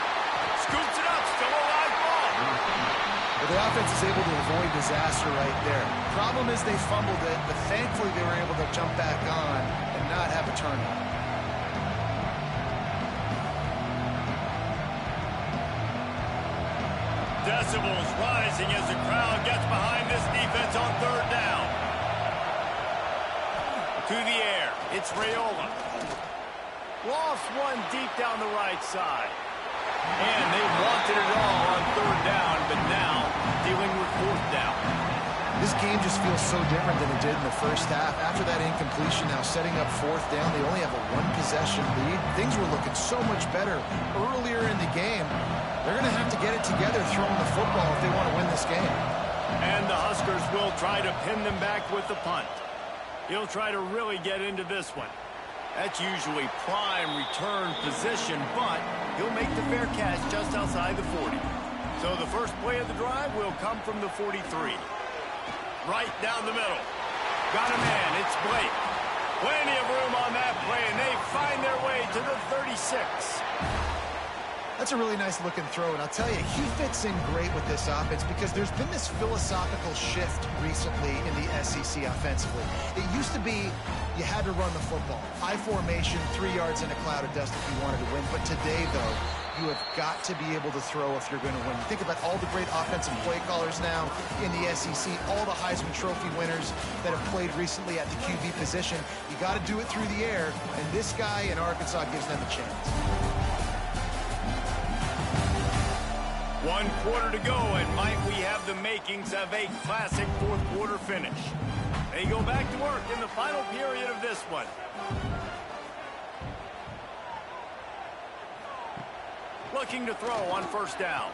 Scoops it up, still a live ball. But the offense is able to avoid disaster right there. Problem is they fumbled it, but thankfully they were able to jump back on and not have a turnover. Decibels rising as the crowd gets behind this defense on 3rd down. To the air, it's Raiola. Lost one deep down the right side. And they wanted it all on 3rd down, but now dealing with 4th down. This game just feels so different than it did in the first half. After that incompletion, now setting up 4th down, they only have a 1-possession lead. Things were looking so much better earlier in the game. They're going to have to get it together throwing the football if they want to win this game. And the Huskers will try to pin them back with the punt. He'll try to really get into this one. That's usually prime return position, but he'll make the fair catch just outside the 40. So the first play of the drive will come from the 43. Right down the middle. Got a man. It's Blake. Plenty of room on that play, and they find their way to the 36. That's a really nice looking throw, and I'll tell you, he fits in great with this offense because there's been this philosophical shift recently in the SEC offensively. It used to be you had to run the football. High formation, 3 yards in a cloud of dust if you wanted to win. But today, though, you have got to be able to throw if you're going to win. You think about all the great offensive play callers now in the SEC, all the Heisman Trophy winners that have played recently at the QB position. You got to do it through the air, and this guy in Arkansas gives them a chance. 1 quarter to go, and might we have the makings of a classic 4th quarter finish. They go back to work in the final period of this one. Looking to throw on 1st down.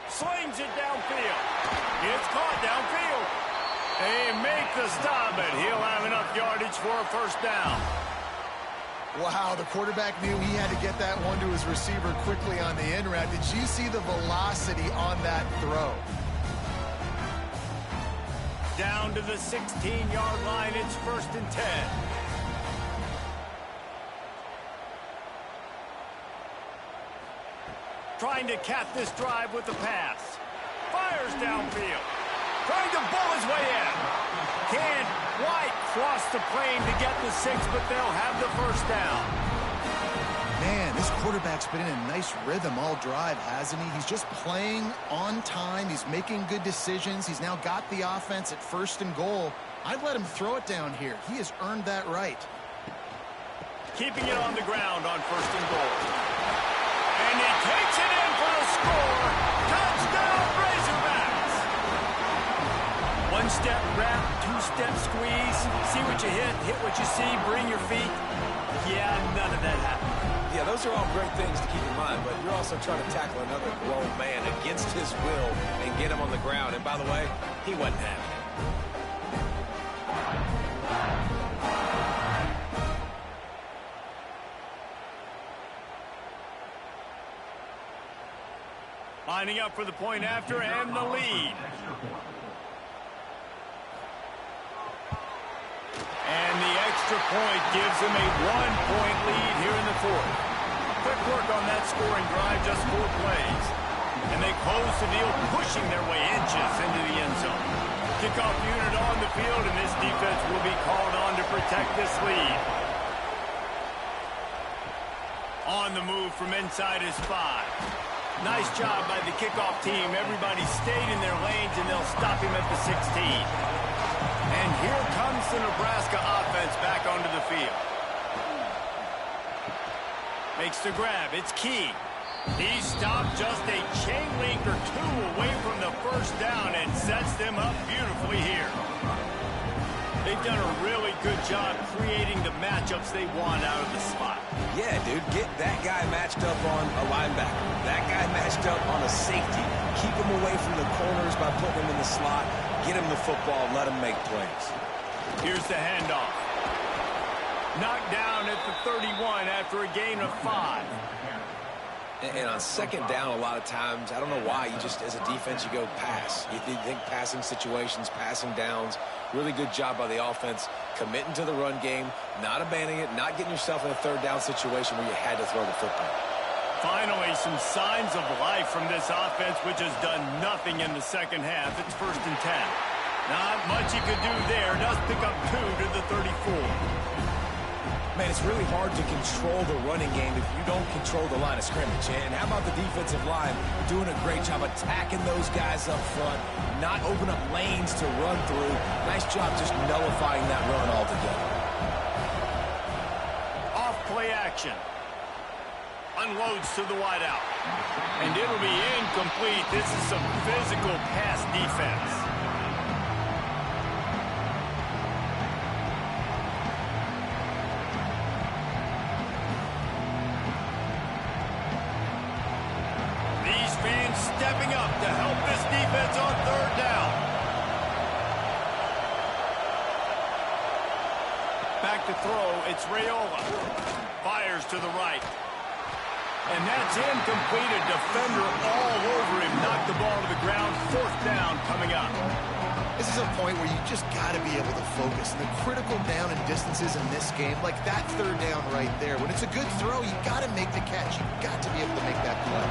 Slings it downfield. It's caught downfield. They make the stop, but he'll have enough yardage for a 1st down. Wow, the quarterback knew he had to get that one to his receiver quickly on the in route. Did you see the velocity on that throw? Down to the 16-yard line, it's 1st and 10. Trying to cap this drive with the pass. Fires downfield. Trying to bull his way in. Can't quite cross the plane to get the 6, but they'll have the 1st down. Man, this quarterback's been in a nice rhythm all drive, hasn't he? He's just playing on time. He's making good decisions. He's now got the offense at 1st and goal. I'd let him throw it down here. He has earned that right. Keeping it on the ground on 1st and goal. And he takes it in for the score. Touchdown, Razorbacks! 1-step wrap, 2-step squeeze. See what you hit what you see, bring your feet. Yeah, none of that happened. Yeah, those are all great things to keep in mind, but you're also trying to tackle another grown man against his will and get him on the ground. And by the way, he wasn't having it. Lining up for the point after and the lead. And the extra point gives them a 1-point lead here in the fourth. Quick work on that scoring drive, just 4 plays. And they close the deal, pushing their way inches into the end zone. Kickoff unit on the field, and this defense will be called on to protect this lead. On the move from inside his 5. Nice job by the kickoff team. Everybody stayed in their lanes, and they'll stop him at the 16. And here comes the Nebraska offense back onto the field. Makes the grab. It's Key. He stopped just a chain link or 2 away from the first down and sets them up beautifully here. They've done a really good job creating the matchups they want out of the slot. Yeah, dude, get that guy matched up on a linebacker. That guy matched up on a safety. Keep him away from the corners by putting him in the slot. Get him the football, let him make plays. Here's the handoff. Knocked down at the 31 after a gain of 5. And on second down, a lot of times, I don't know why, you just, as a defense, you go pass. You think passing situations, passing downs. Really good job by the offense, committing to the run game, not abandoning it, not getting yourself in a third down situation where you had to throw the football. Finally, some signs of life from this offense, which has done nothing in the second half. It's 1st and 10. Not much he could do there. Does pick up 2 to the 34. Man, it's really hard to control the running game if you don't control the line of scrimmage. And how about the defensive line doing a great job attacking those guys up front, not open up lanes to run through. Nice job just nullifying that run altogether. Off play action. Unloads to the wideout. And it'll be incomplete. This is some physical pass defense. Stepping up to help this defense on 3rd down. Back to throw, it's Raiola. Fires to the right. And that's incomplete. A defender all over him. Knocked the ball to the ground. 4th down coming up. This is a point where you just got to be able to focus. And the critical down and distances in this game, like that 3rd down right there. When it's a good throw, you got to make the catch. You've got to be able to make that play.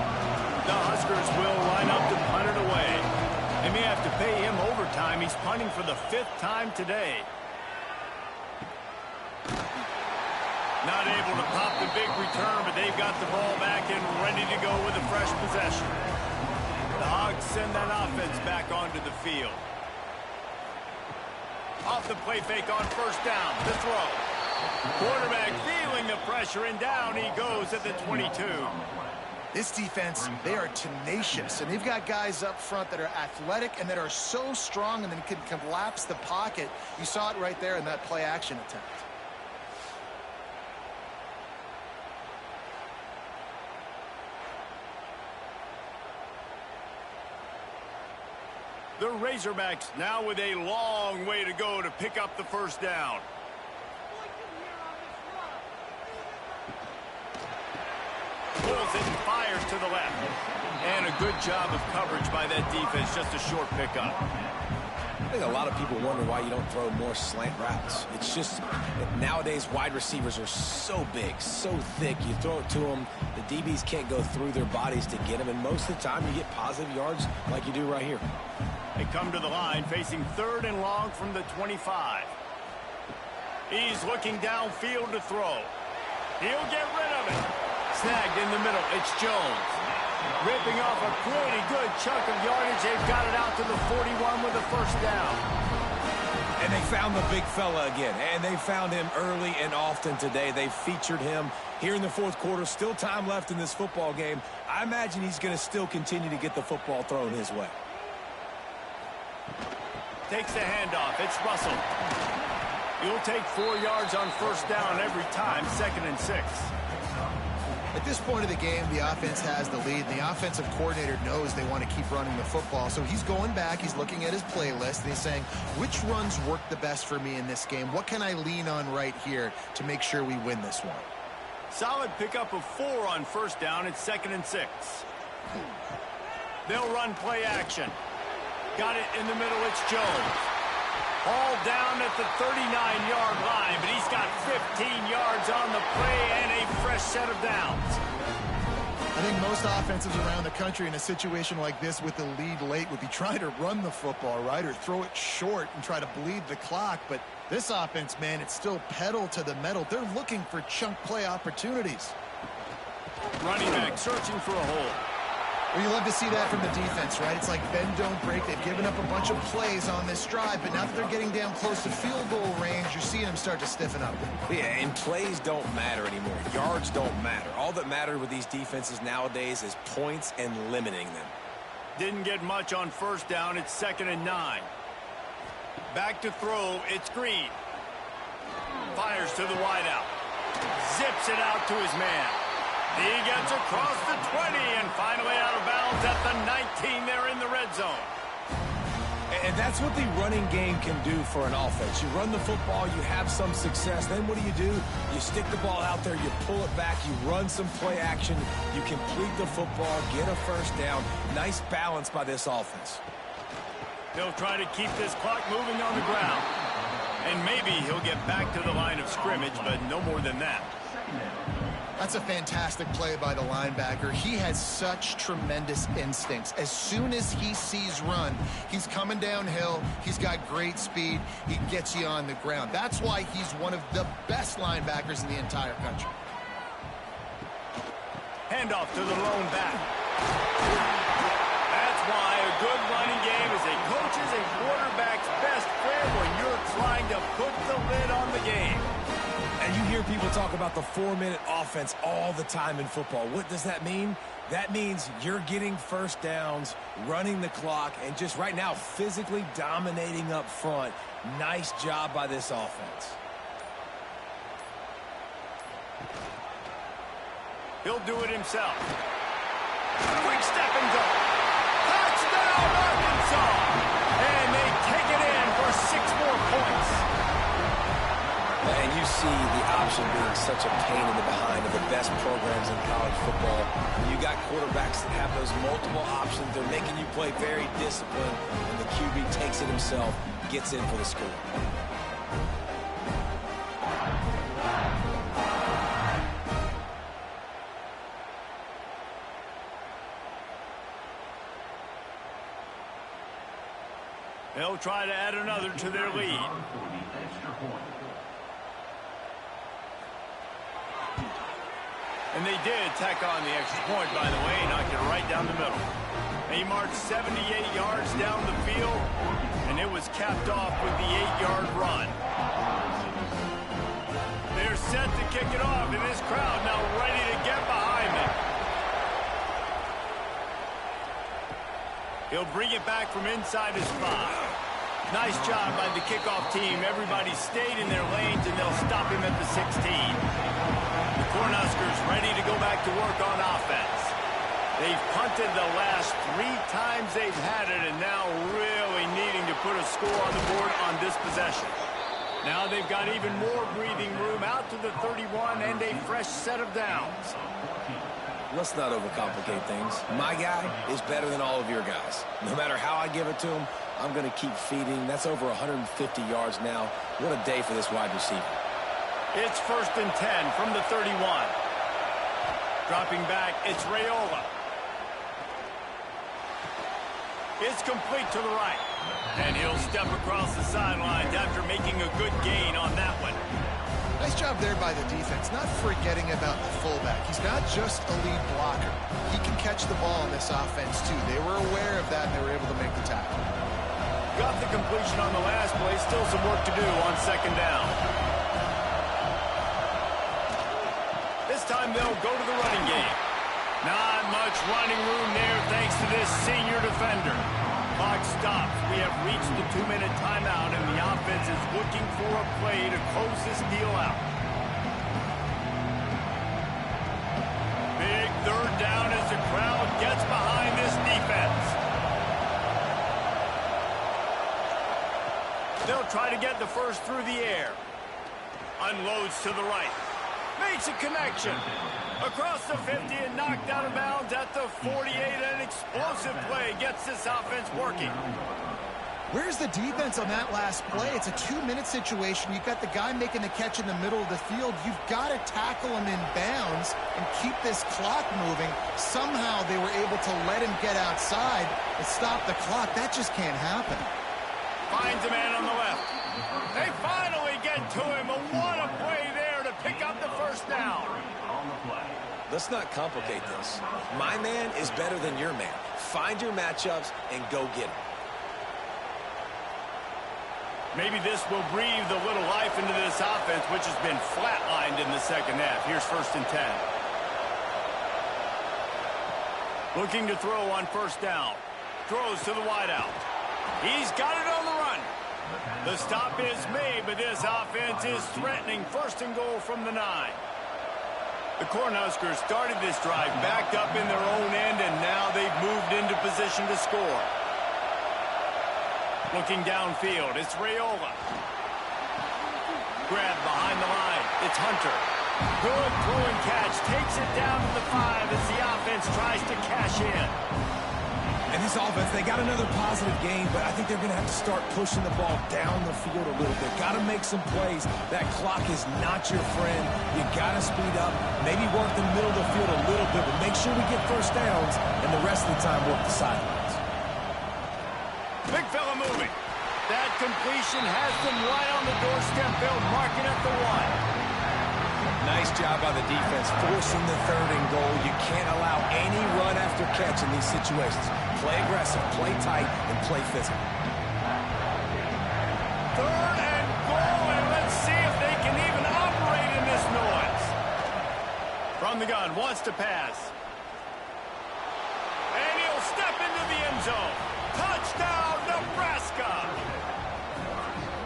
The Huskers will line up to punt it away. They may have to pay him overtime. He's punting for the 5th time today. Not able to pop the big return, but they've got the ball back and ready to go with a fresh possession. The Hogs send that offense back onto the field. Off the play fake on 1st down. The throw. Quarterback feeling the pressure, and down he goes at the 22. This defense, they are tenacious, and they've got guys up front that are athletic and that are so strong and then can collapse the pocket. You saw it right there in that play-action attempt. The Razorbacks now with a long way to go to pick up the 1st down. Pulls it and fires to the left. And a good job of coverage by that defense. Just a short pickup. I think a lot of people wonder why you don't throw more slant routes. It's just nowadays wide receivers are so big, so thick. You throw it to them, the DBs can't go through their bodies to get them. And most of the time you get positive yards like you do right here. They come to the line facing 3rd and long from the 25. He's looking downfield to throw. He'll get rid of it. Snagged in the middle. It's Jones. Ripping off a pretty good chunk of yardage. They've got it out to the 41 with a 1st down. And they found the big fella again. And they found him early and often today. They featured him here in the 4th quarter. Still time left in this football game. I imagine he's going to still continue to get the football thrown his way. Takes the handoff. It's Russell. He'll take 4 yards on 1st down every time. 2nd and 6. At this point of the game, the offense has the lead. The offensive coordinator knows they want to keep running the football. So he's going back, he's looking at his playlist, and he's saying, which runs work the best for me in this game? What can I lean on right here to make sure we win this one? Solid pickup of 4 on 1st down. It's 2nd and 6. They'll run play action. Got it in the middle. It's Jones. Ball down at the 39-yard line, but he's got 15 yards on the play and a fresh set of downs. I think most offenses around the country in a situation like this with the lead late would be trying to run the football, right, or throw it short and try to bleed the clock. But this offense, man, it's still pedal to the metal. They're looking for chunk play opportunities. Running back searching for a hole. Well, you love to see that from the defense, right? It's like bend, don't break. They've given up a bunch of plays on this drive, but now that they're getting down close to field goal range, you're seeing them start to stiffen up. Yeah, and plays don't matter anymore. Yards don't matter. All that matters with these defenses nowadays is points and limiting them. Didn't get much on first down. It's 2nd and 9. Back to throw. It's Green. Fires to the wideout. Zips it out to his man. He gets across the 20 and finally out of bounds at the 19 there in the red zone. And that's what the running game can do for an offense. You run the football, you have some success. Then what do? You stick the ball out there, you pull it back, you run some play action, you complete the football, get a first down. Nice balance by this offense. They'll try to keep this clock moving on the ground. And maybe he'll get back to the line of scrimmage, but no more than that. That's a fantastic play by the linebacker. He has such tremendous instincts. As soon as he sees run, he's coming downhill. He's got great speed. He gets you on the ground. That's why he's one of the best linebackers in the entire country. Handoff to the lone back. That's why a good running game is a coach's and quarterback's best friend when you're trying to put the lid on the game. And you hear people talk about the 4-minute offense all the time in football. What does that mean? That means you're getting first downs, running the clock, and just right now physically dominating up front. Nice job by this offense. He'll do it himself. Quick step and go. Touchdown, Arkansas! And they take it in for 6 more points. And you see the option being such a pain in the behind of the best programs in college football. When you got quarterbacks that have those multiple options, they're making you play very disciplined, and the QB takes it himself, gets in for the score. They'll try to add another to their lead. And they did tack on the extra point, by the way, knocked it right down the middle. He marched 78 yards down the field, and it was capped off with the 8-yard run. They're set to kick it off, and this crowd now ready to get behind them. He'll bring it back from inside his 5. Nice job by the kickoff team. Everybody stayed in their lanes, and they'll stop him at the 16. The Cornhuskers ready to go back to work on offense. They've punted the last 3 times they've had it, and now really needing to put a score on the board on this possession. Now they've got even more breathing room out to the 31 and a fresh set of downs. Let's not overcomplicate things. My guy is better than all of your guys. No matter how I give it to him, I'm going to keep feeding. That's over 150 yards now. What a day for this wide receiver. It's 1st and 10 from the 31. Dropping back, it's Raiola. It's complete to the right. And he'll step across the sidelines after making a good gain on that one. Nice job there by the defense, not forgetting about the fullback. He's not just a lead blocker. He can catch the ball in this offense, too. They were aware of that, and they were able to make the tackle. Got the completion on the last play. Still some work to do on 2nd down. This time they'll go to the running game. Not much running room there thanks to this senior defender. Clock stops. We have reached the 2-minute timeout, and the offense is looking for a play to close this deal out. Big 3rd down as the crowd gets behind this defense. They'll try to get the first through the air. Unloads to the right. Makes a connection. Across the 50 and knocked out of bounds at the 48. An explosive play gets this offense working. Where's the defense on that last play? It's a 2-minute situation. You've got the guy making the catch in the middle of the field. You've got to tackle him in bounds and keep this clock moving. Somehow they were able to let him get outside and stop the clock. That just can't happen. Finds a man on the left. They finally get to him. What a play there to pick up the first down. Let's not complicate this. My man is better than your man. Find your matchups and go get him. Maybe this will breathe a little life into this offense, which has been flatlined in the second half. Here's 1st and 10. Looking to throw on first down. Throws to the wideout. He's got it on the run. The stop is made, but this offense is threatening 1st and goal from the 9. The Cornhuskers started this drive backed up in their own end, and now they've moved into position to score. Looking downfield, it's Raiola. Grab behind the line, it's Hunter. Good throw and catch, takes it down to the 5 as the offense tries to cash in. And this offense, they got another positive game, but I think they're going to have to start pushing the ball down the field a little bit. Got to make some plays. That clock is not your friend. You got to speed up, maybe work the middle of the field a little bit, but make sure we get first downs, and the rest of the time work the sidelines. Big fella moving. That completion has them right on the doorstep. They'll mark it at the 1. Nice job by the defense, forcing the 3rd and goal. You can't allow any run after catch in these situations. Play aggressive, play tight, and play physical. 3rd and goal, and let's see if they can even operate in this noise. From the gun, wants to pass. And he'll step into the end zone. Touchdown, Nebraska!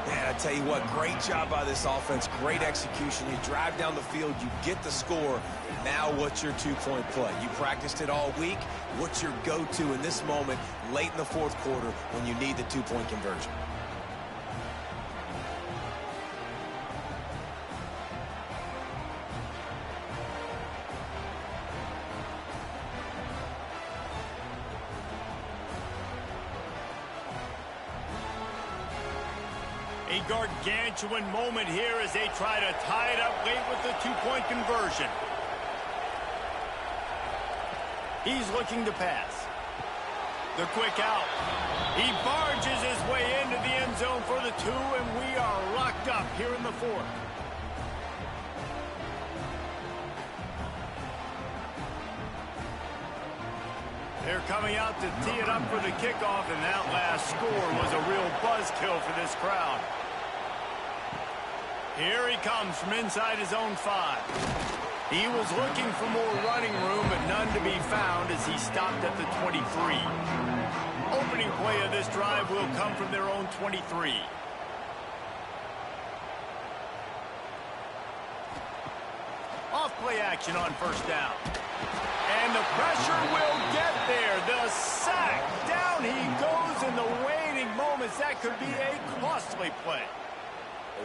Man, I tell you what, great job by this offense, great execution. You drive down the field, you get the score. Now what's your 2-point play? You practiced it all week. What's your go-to in this moment late in the 4th quarter when you need the 2-point conversion? A gargantuan moment here as they try to tie it up late with the 2-point conversion. He's looking to pass. The quick out. He barges his way into the end zone for the 2, and we are locked up here in the 4th. They're coming out to tee it up for the kickoff, and that last score was a real buzzkill for this crowd. Here he comes from inside his own 5. He was looking for more running room, but none to be found as he stopped at the 23. Opening play of this drive will come from their own 23. Off play action on first down. And the pressure will get there. The sack. Down he goes in the waiting moments. That could be a costly play.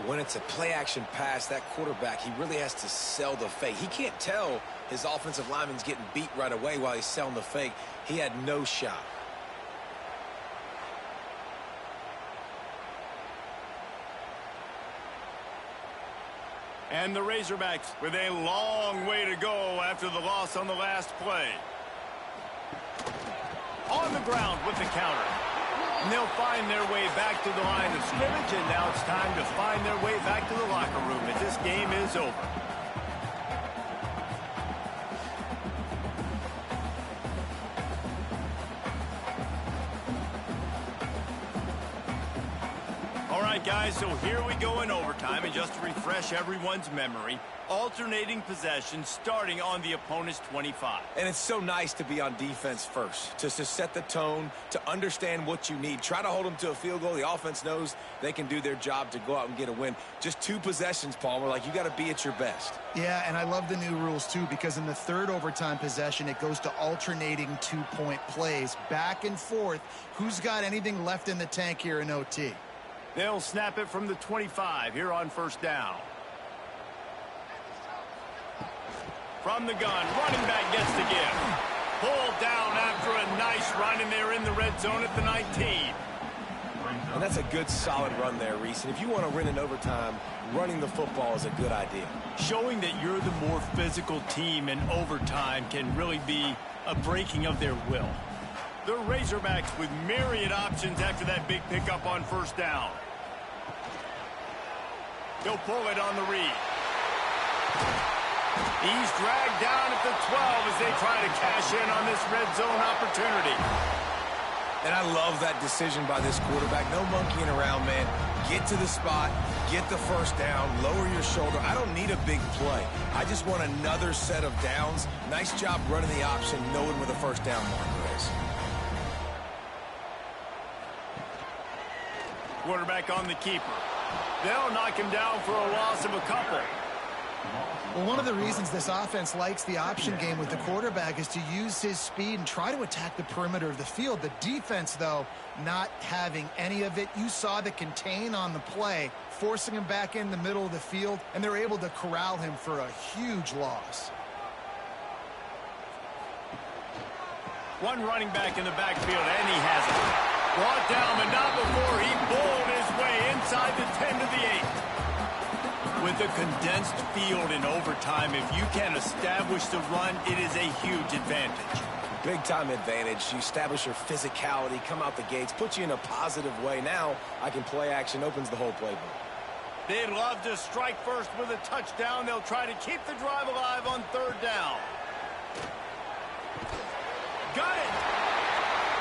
When it's a play-action pass, that quarterback, he really has to sell the fake. He can't tell his offensive lineman's getting beat right away while he's selling the fake. He had no shot. And the Razorbacks with a long way to go after the loss on the last play. On the ground with the counter. And they'll find their way back to the line of scrimmage, and now it's time to find their way back to the locker room as this game is over. All right, guys, so here we go in overtime, and just to refresh everyone's memory, alternating possession starting on the opponent's 25. And it's so nice to be on defense first, to set the tone, to understand what you need. Try to hold them to a field goal. The offense knows they can do their job to go out and get a win. Just 2 possessions, Palmer. Like, you got to be at your best. Yeah, and I love the new rules, too, because in the 3rd overtime possession, it goes to alternating 2-point plays, back and forth. Who's got anything left in the tank here in OT? They'll snap it from the 25 here on first down. From the gun, running back gets the give. Pulled down after a nice run, and they're in the red zone at the 19. And that's a good, solid run there, Reese. And if you want to win in overtime, running the football is a good idea. Showing that you're the more physical team in overtime can really be a breaking of their will. The Razorbacks with myriad options after that big pickup on first down. He'll pull it on the read. He's dragged down at the 12 as they try to cash in on this red zone opportunity. And I love that decision by this quarterback. No monkeying around, man. Get to the spot, get the first down, lower your shoulder. I don't need a big play. I just want another set of downs. Nice job running the option, knowing where the first down marker is. Quarterback on the keeper. They'll knock him down for a loss of a couple. Well, one of the reasons this offense likes the option game with the quarterback is to use his speed and try to attack the perimeter of the field. The defense, though, not having any of it. You saw the contain on the play, forcing him back in the middle of the field, and they're able to corral him for a huge loss. One running back in the backfield, and he has it. Brought down, but not before he bowled his way inside the 10 to the 8. With a condensed field in overtime, if you can establish the run, it is a huge advantage. Big-time advantage. You establish your physicality, come out the gates, put you in a positive way. Now, I can play action, opens the whole playbook. They'd love to strike first with a touchdown. They'll try to keep the drive alive on third down. Got it!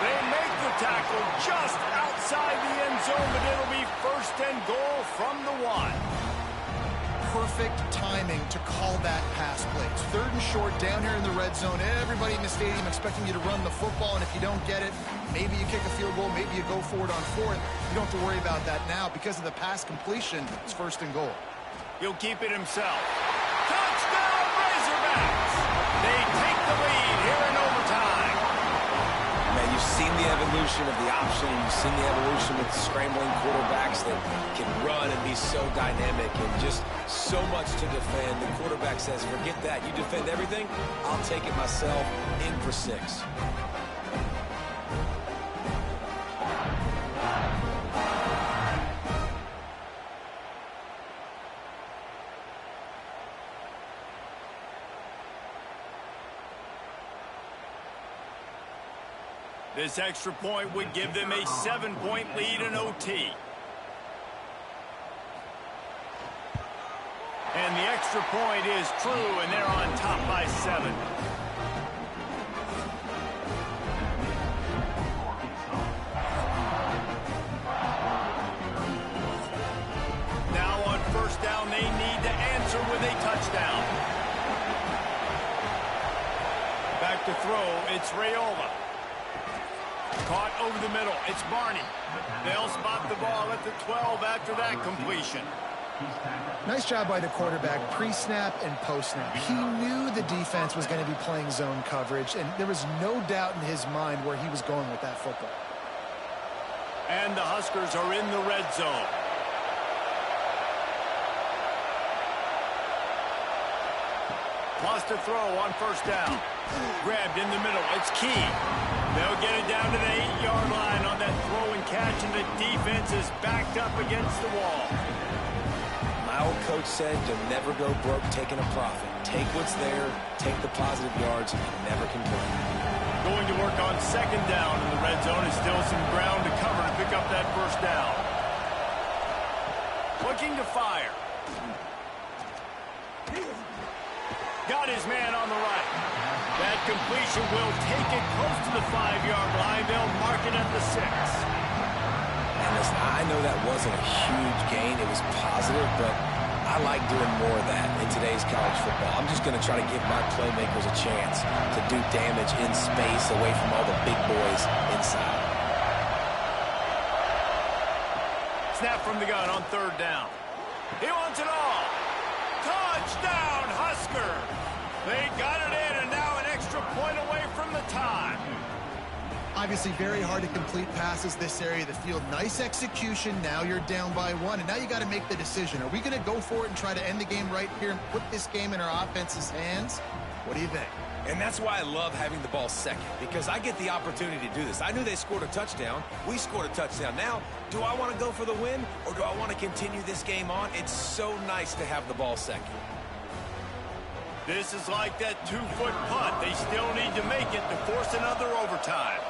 They make the tackle just outside the end zone, but it'll be first and goal from the 1. Perfect timing to call that pass play. It's third and short down here in the red zone. Everybody in the stadium expecting you to run the football, and if you don't get it, maybe you kick a field goal, maybe you go for it on fourth. You don't have to worry about that now. Because of the pass completion, it's first and goal. He'll keep it himself. Touchdown, Razorbacks! They take the lead here in overtime. Man, you've seen the evolution of the option. You've seen the evolution with scrambling quarterbacks that can run and be so dynamic and just so much to defend. The quarterback says, forget that. You defend everything, I'll take it myself. In for 6. This extra point would give them a 7-point lead in OT. And the extra point is true, and they're on top by 7. Now on first down, they need to answer with a touchdown. Back to throw, it's Raiola. Caught over the middle. It's Barney. They'll spot the ball at the 12 after that completion. Nice job by the quarterback, pre-snap and post-snap. He knew the defense was going to be playing zone coverage, and there was no doubt in his mind where he was going with that football. And the Huskers are in the red zone. Lost to throw on first down. Grabbed in the middle. It's Key. They'll get it down to the 8-yard line on that throw and catch, and the defense is backed up against the wall. My old coach said you'll never go broke taking a profit. Take what's there, take the positive yards, and never complain. Going to work on second down in the red zone. Is still some ground to cover to pick up that first down. Looking to fire. Got his man on the right. That completion will take it close to the 5-yard line. They'll mark it at the 6. And listen, I know that wasn't a huge gain. It was positive, but I like doing more of that in today's college football. I'm just going to try to give my playmakers a chance to do damage in space away from all the big boys inside. Snap from the gun on third down. He wants it all. Touchdown, Husker! They got it in, and now an extra point away from the tie. Obviously very hard to complete passes this area of the field. Nice execution. Now you're down by 1, and now you got to make the decision. Are we going to go for it and try to end the game right here and put this game in our offense's hands? What do you think? And that's why I love having the ball second, because I get the opportunity to do this. I knew they scored a touchdown. We scored a touchdown. Now, do I want to go for the win, or do I want to continue this game on? It's so nice to have the ball second. This is like that 2-foot punt. They still need to make it to force another overtime.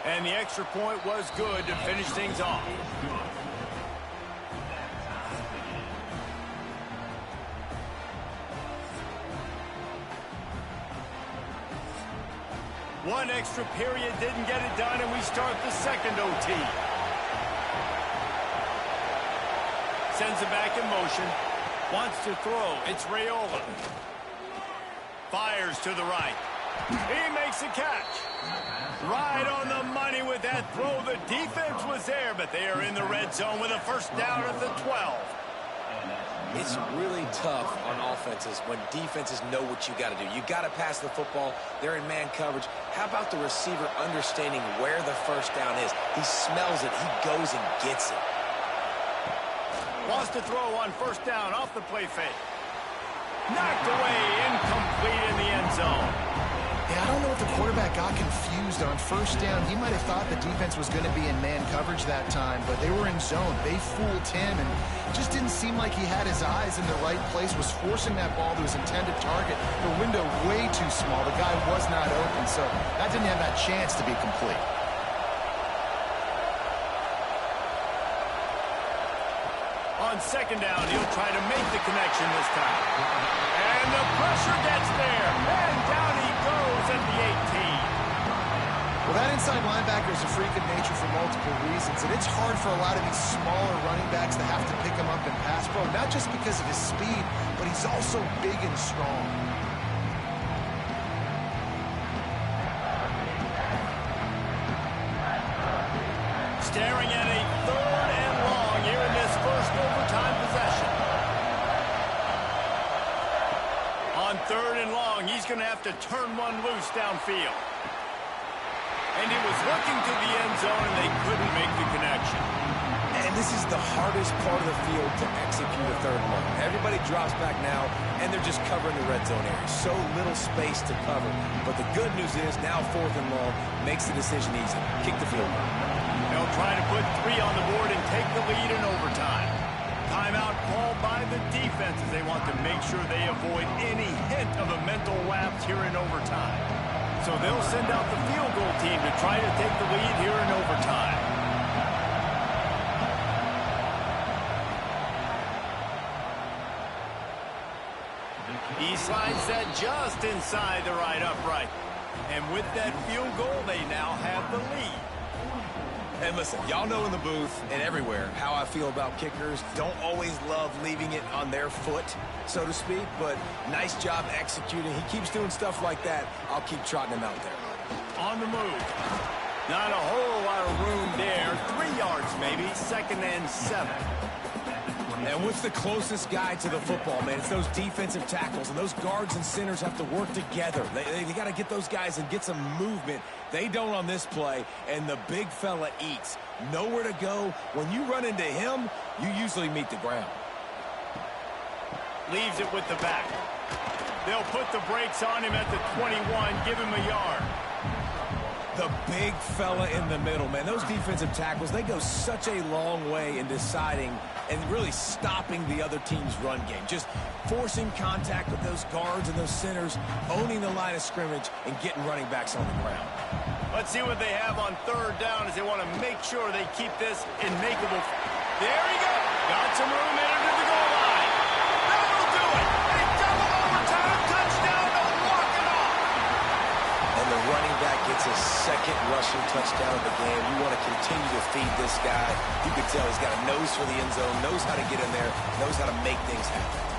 And the extra point was good to finish things off. One extra period didn't get it done, and we start the second OT. Sends it back in motion. Wants to throw. It's Raiola. Fires to the right. He makes a catch. Right on the money with that throw. The defense was there, but they are in the red zone with a first down at the 12. It's really tough on offenses when defenses know what you got to do. You got to pass the football. They're in man coverage. How about the receiver understanding where the first down is? He smells it. He goes and gets it. Lost a throw on first down off the play fake. Knocked away, incomplete in the end zone. Yeah, I don't know if the quarterback got confused on first down. He might have thought the defense was going to be in man coverage that time, but they were in zone. They fooled him, and it just didn't seem like he had his eyes in the right place, was forcing that ball to his intended target. The window way too small. The guy was not open, so that didn't have that chance to be complete. On second down, he'll try to make the connection this time. And the pressure gets there. And down he goes at the 18. Well, that inside linebacker is a freak of nature for multiple reasons, and it's hard for a lot of these smaller running backs to have to pick him up in pass pro, not just because of his speed, but he's also big and strong. Staring at a third and long here in this first overtime possession. On third and long, he's going to have to turn one loose downfield. And he was looking to the end zone, and they couldn't make the connection. And this is the hardest part of the field to execute a third and long. Everybody drops back now, and they're just covering the red zone area. So little space to cover. But the good news is now fourth and long makes the decision easy. Kick the field goal. They'll try to put 3 on the board and take the lead in overtime. Timeout called by the defense as they want to make sure they avoid any hint of a mental lapse here in overtime. So they'll send out the field goal team to try to take the lead here in overtime. He slides that just inside the right upright. And with that field goal, they now have the lead. And listen, y'all know in the booth and everywhere how I feel about kickers. Don't always love leaving it on their foot, so to speak, but nice job executing. He keeps doing stuff like that. I'll keep trotting him out there. On the move. Not a whole lot of room there. 3 yards maybe, 2nd and 7. And what's the closest guy to the football, man? It's those defensive tackles, and those guards and centers have to work together. They got to get those guys and get some movement. They don't on this play, and the big fella eats. Nowhere to go. When you run into him, you usually meet the ground. Leaves it with the back. They'll put the brakes on him at the 21, give him a yard. The big fella in the middle, man. Those defensive tackles, they go such a long way in deciding and really stopping the other team's run game. Just forcing contact with those guards and those centers, owning the line of scrimmage, and getting running backs on the ground. Let's see what they have on third down as they want to make sure they keep this in makeable. There he goes. Got some room in to the goal line. That'll do it. A double overtime touchdown to walk it off. And the running back gets his second rushing touchdown of the game. You want to continue to feed this guy. You can tell he's got a nose for the end zone, knows how to get in there, knows how to make things happen.